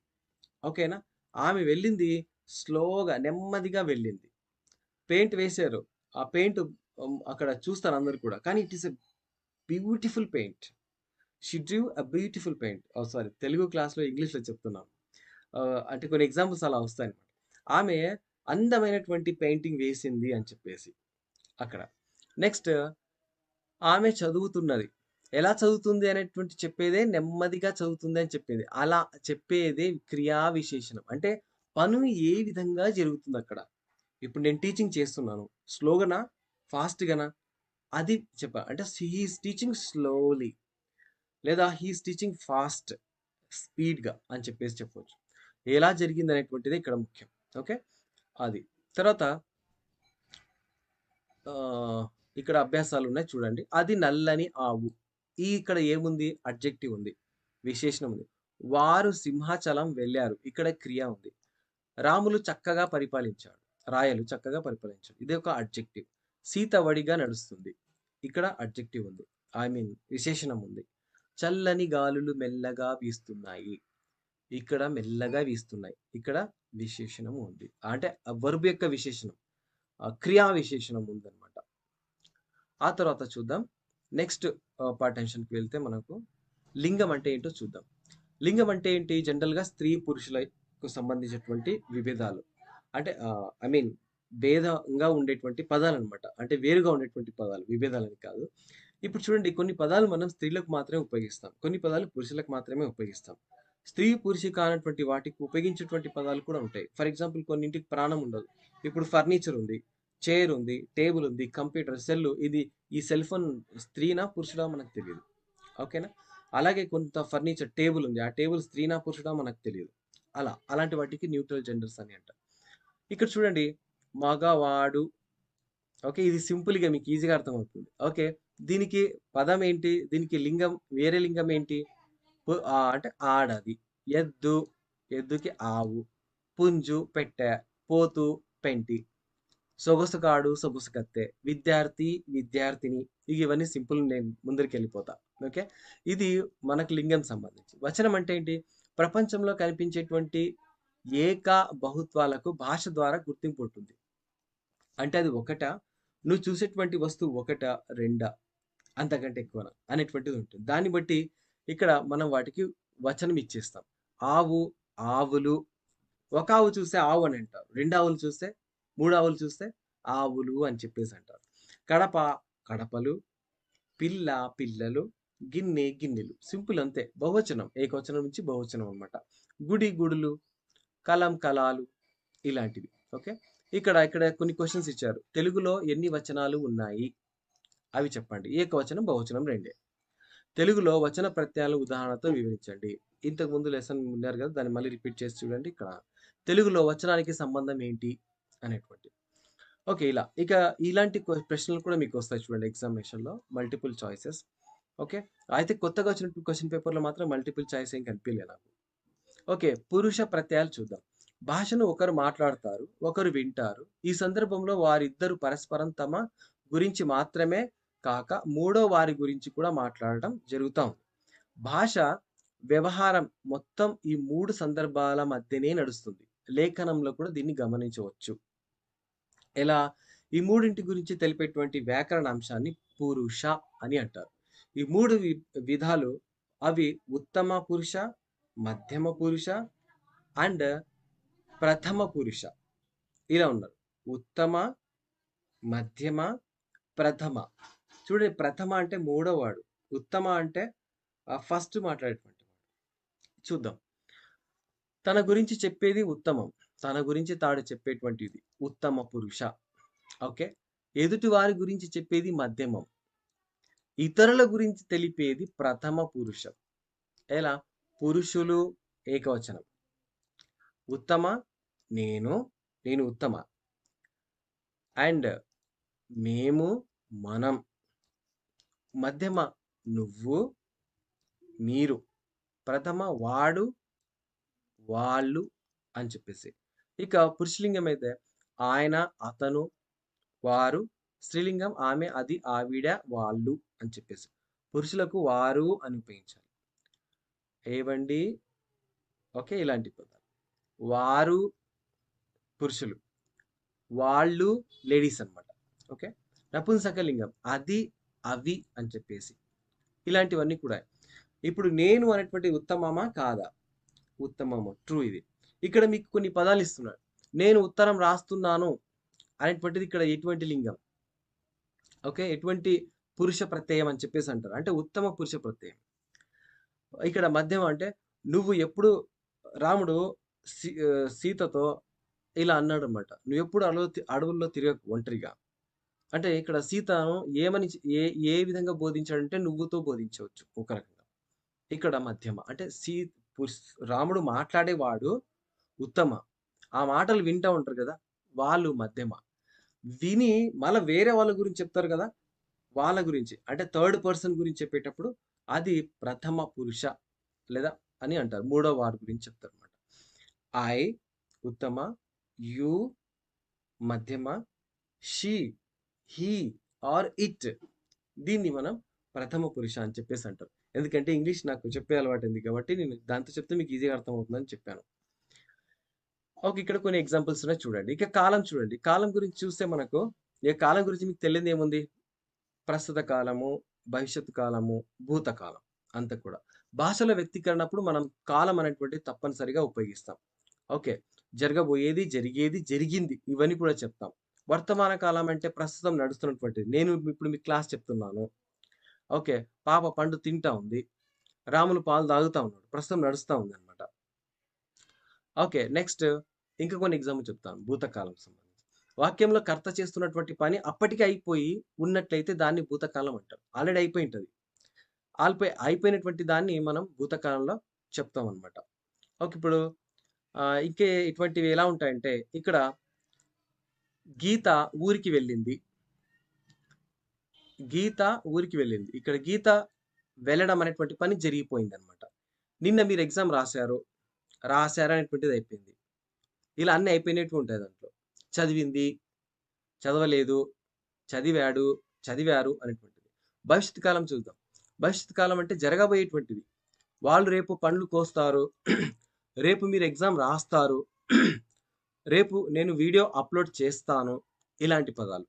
S1: ఓకేనా? ఆమె వెళ్ళింది స్లోగా, నెమ్మదిగా వెళ్ళింది. పెయింట్ వేశారు. ఆ పెయింట్ అక్కడ చూస్తారు అందరూ కూడా. కానీ it is a beautiful paint. She Drew a beautiful paint. Oh! Sorry, Telugu క్లాస్‌లో ఇంగ్లీష్‌లో చెప్తున్నాను. అంటే కొన్ని ఎగ్జాంపుల్స్ అలా వస్తాయన్నమాట. ఆమె అందమైనటువంటి పెయింటింగ్ వేసింది అని చెప్పేసి అక్కడ. నెక్స్ట్ ఆమె చదువుతున్నది. ఎలా చదువుతుంది అనేటువంటి చెప్పేదే నెమ్మదిగా చదువుతుంది అని చెప్పేది. అలా చెప్పేదే క్రియా విశేషణం. అంటే పనులు ఏ విధంగా జరుగుతుందక్కడ. ఇప్పుడు నేను టీచింగ్ చేస్తున్నాను. స్లోగానా? ఫాస్ట్‌గానా? అది చెప్పా. అంటే హి ఈస్ టీచింగ్ స్లోలీ లేదా హి ఈస్ టీచింగ్ ఫాస్ట్, స్పీడ్‌గా అని చెప్పేసి చెప్పొచ్చు. ఎలా జరిగిందనేటువంటిదే ఇక్కడ ముఖ్యం. ఓకే. అది. తర్వాత ఆహ్, ఇక్కడ అభ్యాసాలున్నాయి చూడండి. అది నల్లని ఆవు. ఇక్కడ ఏముంది? అడ్జెక్టివ్ ఉంది. విశేషణం ఉంది. వారు సింహాచలం వెళ్లారు. ఇక్కడ క్రియ ఉంది. రాములు చక్కగా పరిపాలించాడు. రాయలు చక్కగా పరిపాలించాడు. ఇది ఒక అడ్జెక్టివ్. సీత వడిగా నడుస్తుంది. ఇక్కడ అడ్జెక్టివ్ ఉంది. ఐ మీన్ విశేషణం ఉంది. చల్లని గాలులు మెల్లగా వీస్తున్నాయి. ఇక్కడ మెల్లగా వీస్తున్నాయి. ఇక్కడ విశేషణం ఉంది. అంటే వర్బ్ యొక్క విశేషణం. క్రియా విశేషణం ఉందన్నమాట. ఆ తర్వాత చూద్దాం. నెక్స్ట్ పార్టెన్షన్‌కి వెళ్తే మనకు లింగం అంటే ఏంటో చూద్దాం. లింగం అంటే ఏంటి? జనరల్‌గా స్త్రీ, పురుషులకు సంబంధించినటువంటి విభేదాలు. అంటే ఐ మీన్ భేదంగా ఉండేటువంటి పదాలనమాట. అంటే వేరుగా ఉండేటువంటి పదాలు. విభేదాలని కాదు. ఇప్పుడు చూడండి, కొన్ని పదాలు మనం స్త్రీలకు మాత్రమే ఉపయోగిస్తాం. కొన్ని పదాలు పురుషులకు మాత్రమే ఉపయోగిస్తాం. స్త్రీ, పురుషు కానటువంటి వాటికి ఉపయోగించేటువంటి పదాలు కూడా ఉంటాయి. ఫర్ ఎగ్జాంపుల్ కొన్నింటికి ప్రాణం ఉండదు. ఇప్పుడు ఫర్నిచర్ ఉంది, చైర్ ఉంది, టేబుల్ ఉంది, కంప్యూటర్, సెల్ ఇది ఈ సెల్ ఫోన్ స్త్రీనా? పురుషుడా? మనకు తెలీదు. ఓకేనా? అలాగే కొంత ఫర్నిచర్ టేబుల్ ఉంది. ఆ టేబుల్ స్త్రీనా? పురుషుడా? మనకు తెలీదు. అలాంటి వాటికి న్యూట్రల్ జెండర్స్ అని అంటారు. ఇక్కడ చూడండి, మగవాడు. ఓకే. ఇది సింపుల్‌గా మీకు ఈజీగా అర్థమవుతుంది. ఓకే. దీనికి పదం ఏంటి? దీనికి లింగం, వేరే లింగం ఏంటి? అంటే ఆడది. ఎద్దు, ఎద్దుకి ఆవు. పుంజు, పెట్టె. పోతు, పెంటి. సొగసుగాడు, సొగసుకత్తె. విద్యార్థి, విద్యార్థిని. ఇవన్నీ సింపుల్, నేను ముందరికెళ్ళిపోతా. ఓకే. ఇది మనకు లింగం సంబంధించి. వచనం అంటే ఏంటి? ప్రపంచంలో కనిపించేటువంటి ఏక బహుత్వాలకు భాష ద్వారా గుర్తింపు ఉంటుంది. అంటే అది ఒకటా? నువ్వు చూసేటువంటి వస్తువు ఒకటా? రెండా? అంతకంటే ఎక్కువనా? అనేటువంటిది ఉంటుంది. దాన్ని బట్టి ఇక్కడ మనం వాటికి వచనం ఇచ్చేస్తాం. ఆవు, ఆవులు. ఒక ఆవు చూస్తే ఆవు అని అంటారు. 2 ఆవులు చూస్తే, 3 ఆవులు చూస్తే ఆవులు అని చెప్పేసి అంటారు. కడప, కడపలు. పిల్ల, పిల్లలు. గిన్నె, గిన్నెలు. సింపుల్ అంతే. బహువచనం. ఏకవచనం నుంచి బహువచనం అన్నమాట. గుడి, గుడులు. కలం, కలాలు. ఇలాంటివి. ఓకే. ఇక్కడ కొన్ని క్వెషన్స్ ఇచ్చారు. తెలుగులో ఎన్ని వచనాలు ఉన్నాయి? అవి చెప్పండి. ఏకవచనం, బహువచనం రెండే. తెలుగులో వచన ప్రత్యయాలు ఉదాహరణతో వివరించండి. ఇంతకు ముందు లెసన్ విన్నారు కదా! దాన్ని మళ్ళీ రిపీట్ చేసి చూడండి ఇక్కడ. తెలుగులో వచనానికి సంబంధం ఏంటి? అనేటువంటిది. ఓకే. ఇక ఇలాంటి ప్రశ్నలు కూడా మీకొస్తాయి చూడండి ఎగ్జామినేషన్‌లో. Multiple choices. ఓకే. అయితే కొత్తగా వచ్చినటువంటి క్వెషన్ పేపర్‌లో మాత్రం మల్టిపుల్ చాయిస్ ఏం కనిపియలే నాకు. ఓకే. పురుష ప్రత్యయాలు చూద్దాం. భాషను ఒకరు మాట్లాడతారు, ఒకరు వింటారు. ఈ సందర్భంలో వారిద్దరూ పరస్పరం తమ గురించి మాత్రమే కాక, మూడో వారి గురించి కూడా మాట్లాడటం జరుగుతా ఉంది. భాష వ్యవహారం మొత్తం ఈ 3 సందర్భాల మధ్యనే నడుస్తుంది. లేఖనంలో కూడా దీన్ని గమనించవచ్చు. ఎలా? ఈ మూడింటి గురించి తెలిపేటువంటి వ్యాకరణ అంశాన్ని పురుష అని అంటారు. ఈ 3 విధాలు అవి ఉత్తమ పురుష, మధ్యమ పురుష అండ్ ప్రథమ పురుష. ఇలా ఉన్నారు. ఉత్తమ, మధ్యమ, ప్రథమ. చూడండి, ప్రథమ అంటే మూడోవాడు. ఉత్తమ అంటే ఫస్ట్ మాట్లాడేటువంటి వాడు. చూద్దాం. తన గురించి చెప్పేది ఉత్తమం. తన గురించి తాడు చెప్పేటువంటిది ఉత్తమ పురుష. ఓకే. ఎదుటి వారి గురించి చెప్పేది మధ్యమం. ఇతరుల గురించి తెలిపేది ప్రథమ పురుషం. ఎలా? పురుషులు ఏకవచనం. ఉత్తమ నేను, నేను ఉత్తమ. అండ్ మేము, మనం. మధ్యమ నువ్వు, మీరు. ప్రథమ వాడు, వాళ్ళు అని చెప్పేసి. ఇక పురుషలింగం అయితే ఆయన, అతను, వారు. స్త్రీలింగం ఆమె, అది, ఆవిడ, వాళ్ళు అని చెప్పేసి. పురుషులకు వారు అని ఉపయోగించాలి. ఏవండి? ఓకే. ఇలాంటి పదాలు. వారు పురుషులు. వాళ్ళు లేడీస్ అన్నమాట. ఓకే. నపుంసకలింగం అది, అవి అని చెప్పేసి ఇలాంటివన్నీ కూడా. ఇప్పుడు నేను అనేటువంటి ఉత్తమమా కాదా? ఉత్తమము ట్రూ ఇది. ఇక్కడ మీకు కొన్ని పదాలు ఇస్తున్నాడు. నేను ఉత్తరం రాస్తున్నాను అనేటువంటిది ఇక్కడ ఎటువంటి లింగం? ఓకే. ఎటువంటి పురుష ప్రత్యయం అని చెప్పేసి అంటారు. అంటే ఉత్తమ పురుష ప్రత్యయం. ఇక్కడ మధ్యమ అంటే నువ్వు ఎప్పుడు రాముడు సీతతో ఇలా అన్నాడనమాట. "నువ్వెప్పుడు అడవుల్లో తిరగకు ఒంటరిగా." అంటే ఇక్కడ సీతను ఏమని ఏ ఏ విధంగా బోధించాడంటే నువ్వుతో బోధించవచ్చు ఒక రకంగా. ఇక్కడ మధ్యమ అంటే పురుష్ రాముడు మాట్లాడేవాడు ఉత్తమ. ఆ మాటలు వింటా ఉంటారు కదా! వాళ్ళు మధ్యమ. విని మళ్ళా వేరే వాళ్ళ గురించి చెప్తారు కదా! వాళ్ళ గురించి అంటే థర్డ్ పర్సన్ గురించి చెప్పేటప్పుడు అది ప్రథమ పురుష లేదా అని అంటారు. మూడో వారి గురించి చెప్తారన్నమాట. ఐ ఉత్తమ, యు మధ్యమ, షీ, హీ ఆర్ ఇట్ దీన్ని మనం ప్రథమ పురుష అని చెప్పేసి అంటారు. ఎందుకంటే ఇంగ్లీష్ నాకు చెప్పే అలవాటు ఉంది కాబట్టి నేను దాంతో చెప్తే మీకు ఈజీగా అర్థమవుతుందని చెప్పాను. ఓకే. ఇక్కడ కొన్ని ఎగ్జాంపుల్స్ ఉన్నాయి చూడండి. ఇక కాలం చూడండి. కాలం గురించి చూస్తే మనకు కాలం గురించి మీకు తెలియనిది ఏముంది? ప్రస్తుత కాలము, భవిష్యత్తు కాలము, భూతకాలం అంతా కూడా. భాషల వ్యక్తీకరణప్పుడు మనం కాలం అనేటువంటిది తప్పనిసరిగా ఉపయోగిస్తాం. ఓకే. జరగబోయేది, జరిగేది, జరిగింది ఇవన్నీ కూడా చెప్తాం. వర్తమాన కాలం అంటే ప్రస్తుతం నడుస్తున్నటువంటిది. నేను ఇప్పుడు మీకు క్లాస్ చెప్తున్నాను. ఓకే. పాప పండు తింటా ఉంది. రాములు పాలు తాగుతా ఉన్నాడు. ప్రస్తుతం నడుస్తా ఉందన్నమాట. ఓకే. నెక్స్ట్ ఇంకా కొన్ని ఎగ్జాంపుల్ చెప్తాను భూతకాలం సంబంధించి. వాక్యంలో కర్త చేస్తున్నటువంటి పని అప్పటికే అయిపోయి ఉన్నట్లయితే దాన్ని భూతకాలం అంటారు. ఆల్రెడీ అయిపోయింటది. అయిపోయినటువంటి దాన్ని మనం భూతకాలంలో చెప్తామనమాట. ఓకే. ఇప్పుడు ఇంకే ఇటువంటివి ఎలా ఉంటాయంటే ఇక్కడ గీత ఊరికి వెళ్ళింది. గీత ఊరికి వెళ్ళింది. ఇక్కడ గీత వెళ్ళడం అనేటువంటి పని జరిగిపోయిందనమాట. నిన్న మీరు ఎగ్జామ్ రాసారు. అనేటువంటిది అయిపోయింది. ఇలా అన్నీ అయిపోయినట్టు ఉంటాయి దాంట్లో. చదివింది, చదవలేదు, చదివాడు, చదివారు అనేటువంటిది. భవిష్యత్తు కాలం చూద్దాం. భవిష్యత్తు కాలం అంటే జరగబోయేటువంటిది. వాళ్ళు రేపు పండ్లు కోస్తారు. రేపు మీరు ఎగ్జామ్ రాస్తారు. రేపు నేను వీడియో అప్‌లోడ్ చేస్తాను. ఇలాంటి పదాలు.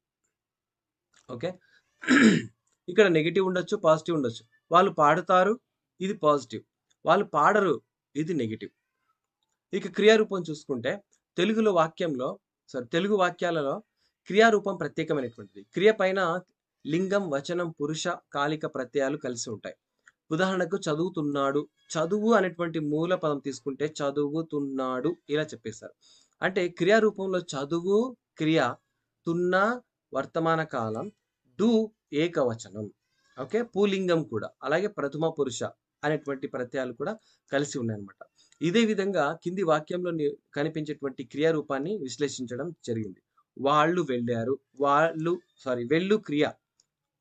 S1: ఓకే. ఇక్కడ నెగెటివ్ ఉండొచ్చు, పాజిటివ్ ఉండొచ్చు. వాళ్ళు పాడుతారు. ఇది పాజిటివ్. వాళ్ళు పాడరు. ఇది నెగెటివ్. ఇక క్రియారూపం చూసుకుంటే తెలుగు వాక్యాలలో క్రియారూపం ప్రత్యేకమైనటువంటిది. క్రియ పైన లింగం, వచనం, పురుష, కాలిక ప్రత్యయాలు కలిసి ఉంటాయి. ఉదాహరణకు చదువుతున్నాడు. చదువు అనేటువంటి మూల పదం తీసుకుంటే చదువుతున్నాడు ఇలా చెప్పేశారు. అంటే క్రియారూపంలో చదువు, క్రియ, తున్న వర్తమాన కాలం, డు ఏకవచనం. ఓకే. పుల్లింగం కూడా. అలాగే ప్రథమ పురుష అనేటువంటి ప్రత్యయాలు కూడా కలిసి ఉన్నాయన్నమాట. ఇదే విధంగా కింది వాక్యంలో కనిపించేటువంటి క్రియారూపాన్ని విశ్లేషించడం జరిగింది. వాళ్ళు వెళ్ళారు. వెళ్ళు క్రియ.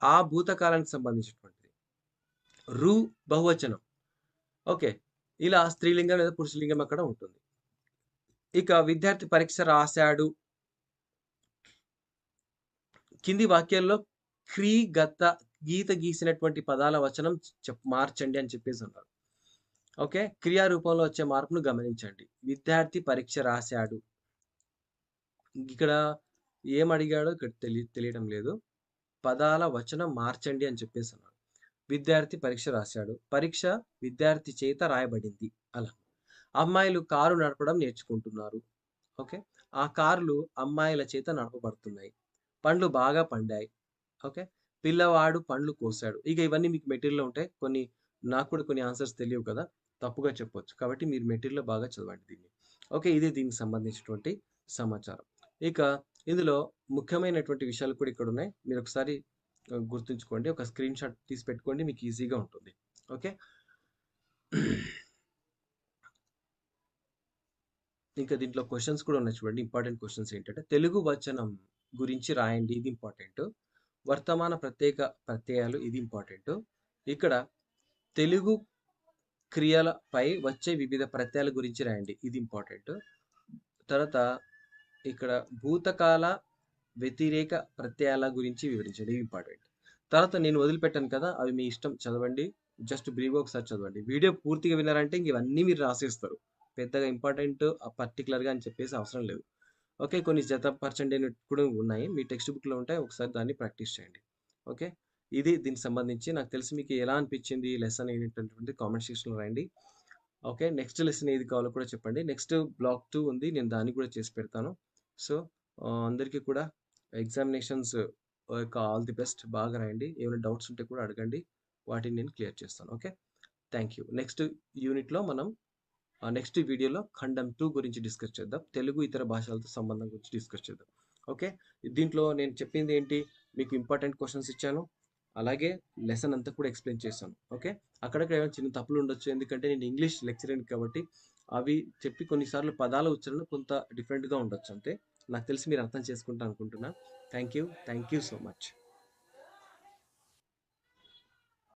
S1: ఆ భూతకాలానికి సంబంధించినటువంటిది. బహువచనం. ఓకే. ఇలా స్త్రీలింగం లేదా పురుషలింగం అక్కడ ఉంటుంది. ఇక విద్యార్థి పరీక్ష రాశాడు. కింది వాక్యాల్లో గీత గీసినటువంటి పదాల వచనం మార్చండి అని చెప్పేసి అన్నారు. ఓకే. క్రియారూపంలో వచ్చే మార్పును గమనించండి. విద్యార్థి పరీక్ష రాశాడు. ఇక్కడ ఏమడిగాడో ఇక్కడ తెలియడం లేదు. పదాల వచనం మార్చండి అని చెప్పేసి అన్నాడు. విద్యార్థి పరీక్ష రాశాడు. పరీక్ష విద్యార్థి చేత రాయబడింది. అలా. అమ్మాయిలు కారు నడపడం నేర్చుకుంటున్నారు. ఓకే. ఆ కార్లు అమ్మాయిల చేత నడపబడుతున్నాయి. పండ్లు బాగా పండాయి. ఓకే. పిల్లవాడు పండ్లు కోసాడు. ఇక ఇవన్నీ మీకు మెటీరియల్‌లో ఉంటాయి. నాకు కూడా కొన్ని ఆన్సర్స్ తెలియవు కదా! తప్పుగా చెప్పొచ్చు. కాబట్టి మీరు మెటీరియల్‌లో బాగా చదవండి దీన్ని. ఓకే. ఇది దీనికి సంబంధించినటువంటి సమాచారం. ఇక ఇందులో ముఖ్యమైనటువంటి విషయాలు కూడా ఇక్కడున్నాయి. మీరొకసారి గుర్తుంచుకోండి. ఒక స్క్రీన్ షాట్ తీసి పెట్టుకోండి. మీకు ఈజీగా ఉంటుంది. ఓకే. ఇంకా దీంట్లో క్వెషన్స్ కూడా ఉన్నాయి చూడండి. ఇంపార్టెంట్ క్వెషన్స్ ఏంటంటే తెలుగు వచనం గురించి రాయండి. ఇది ఇంపార్టెంట్. వర్తమాన ప్రత్యయాలు ఇది ఇంపార్టెంట్. ఇక్కడ తెలుగు క్రియలపై వచ్చే వివిధ ప్రత్యయాల గురించి రాయండి. ఇది ఇంపార్టెంట్. తర్వాత ఇక్కడ భూతకాల వ్యతిరేక ప్రత్యయాల గురించి వివరించండి. ఇవి ఇంపార్టెంట్. తర్వాత నేను వదిలిపెట్టాను కదా! అవి మీ ఇష్టం చదవండి. జస్ట్ బ్రీఫ్‌గా ఒకసారి చదవండి. వీడియో పూర్తిగా విన్నారంటే ఇంక ఇవన్నీ మీరు రాసేస్తారు. పెద్దగా ఇంపార్టెంట్ పర్టిక్యులర్‌గా అని చెప్పేసి అవసరం లేదు. ఓకే. కొన్ని జతపరచండి కూడా ఉన్నాయి. మీ టెక్స్ట్ బుక్‌లో ఉంటాయి. ఒకసారి దాన్ని ప్రాక్టీస్ చేయండి. ఓకే. ఇది దీనికి సంబంధించి నాకు తెలిసి మీకు ఎలా అనిపించింది ఈ లెసన్ అనేటటువంటిది కామెంట్ సెక్షన్‌లో రాయండి. ఓకే. నెక్స్ట్ లెసన్ ఏది కావాలో కూడా చెప్పండి. నెక్స్ట్ బ్లాక్ 2 ఉంది. నేను దాన్ని కూడా చేసి పెడతాను. సో, అందరికీ కూడా ఎగ్జామినేషన్స్ యొక్క ఆల్ ది బెస్ట్. బాగా రాయండి. ఏమైనా డౌట్స్ ఉంటే కూడా అడగండి. వాటిని నేను క్లియర్ చేస్తాను. ఓకే. Thank you. నెక్స్ట్ యూనిట్‌లో మనం నెక్స్ట్ వీడియోలో ఖండం 2 గురించి డిస్కస్ చేద్దాం. తెలుగు ఇతర భాషలతో సంబంధం గురించి డిస్కస్ చేద్దాం. ఓకే. దీంట్లో నేను చెప్పింది ఏంటి? మీకు ఇంపార్టెంట్ క్వెషన్స్ ఇచ్చాను. అలాగే లెసన్ అంతా కూడా ఎక్స్‌ప్లెయిన్ చేశాను. ఓకే. అక్కడక్కడ ఏమైనా చిన్న తప్పులు ఉండొచ్చు. ఎందుకంటే నేను ఇంగ్లీష్ లెక్చరర్‌ని కాబట్టి అవి చెప్పి కొన్నిసార్లు పదాల ఉచ్చారణ కొంత డిఫరెంట్‌గా ఉండొచ్చు అంతే. నాకు తెలిసి మీరు అర్థం చేసుకుంటా అనుకుంటున్నా. Thank you. Thank you so much.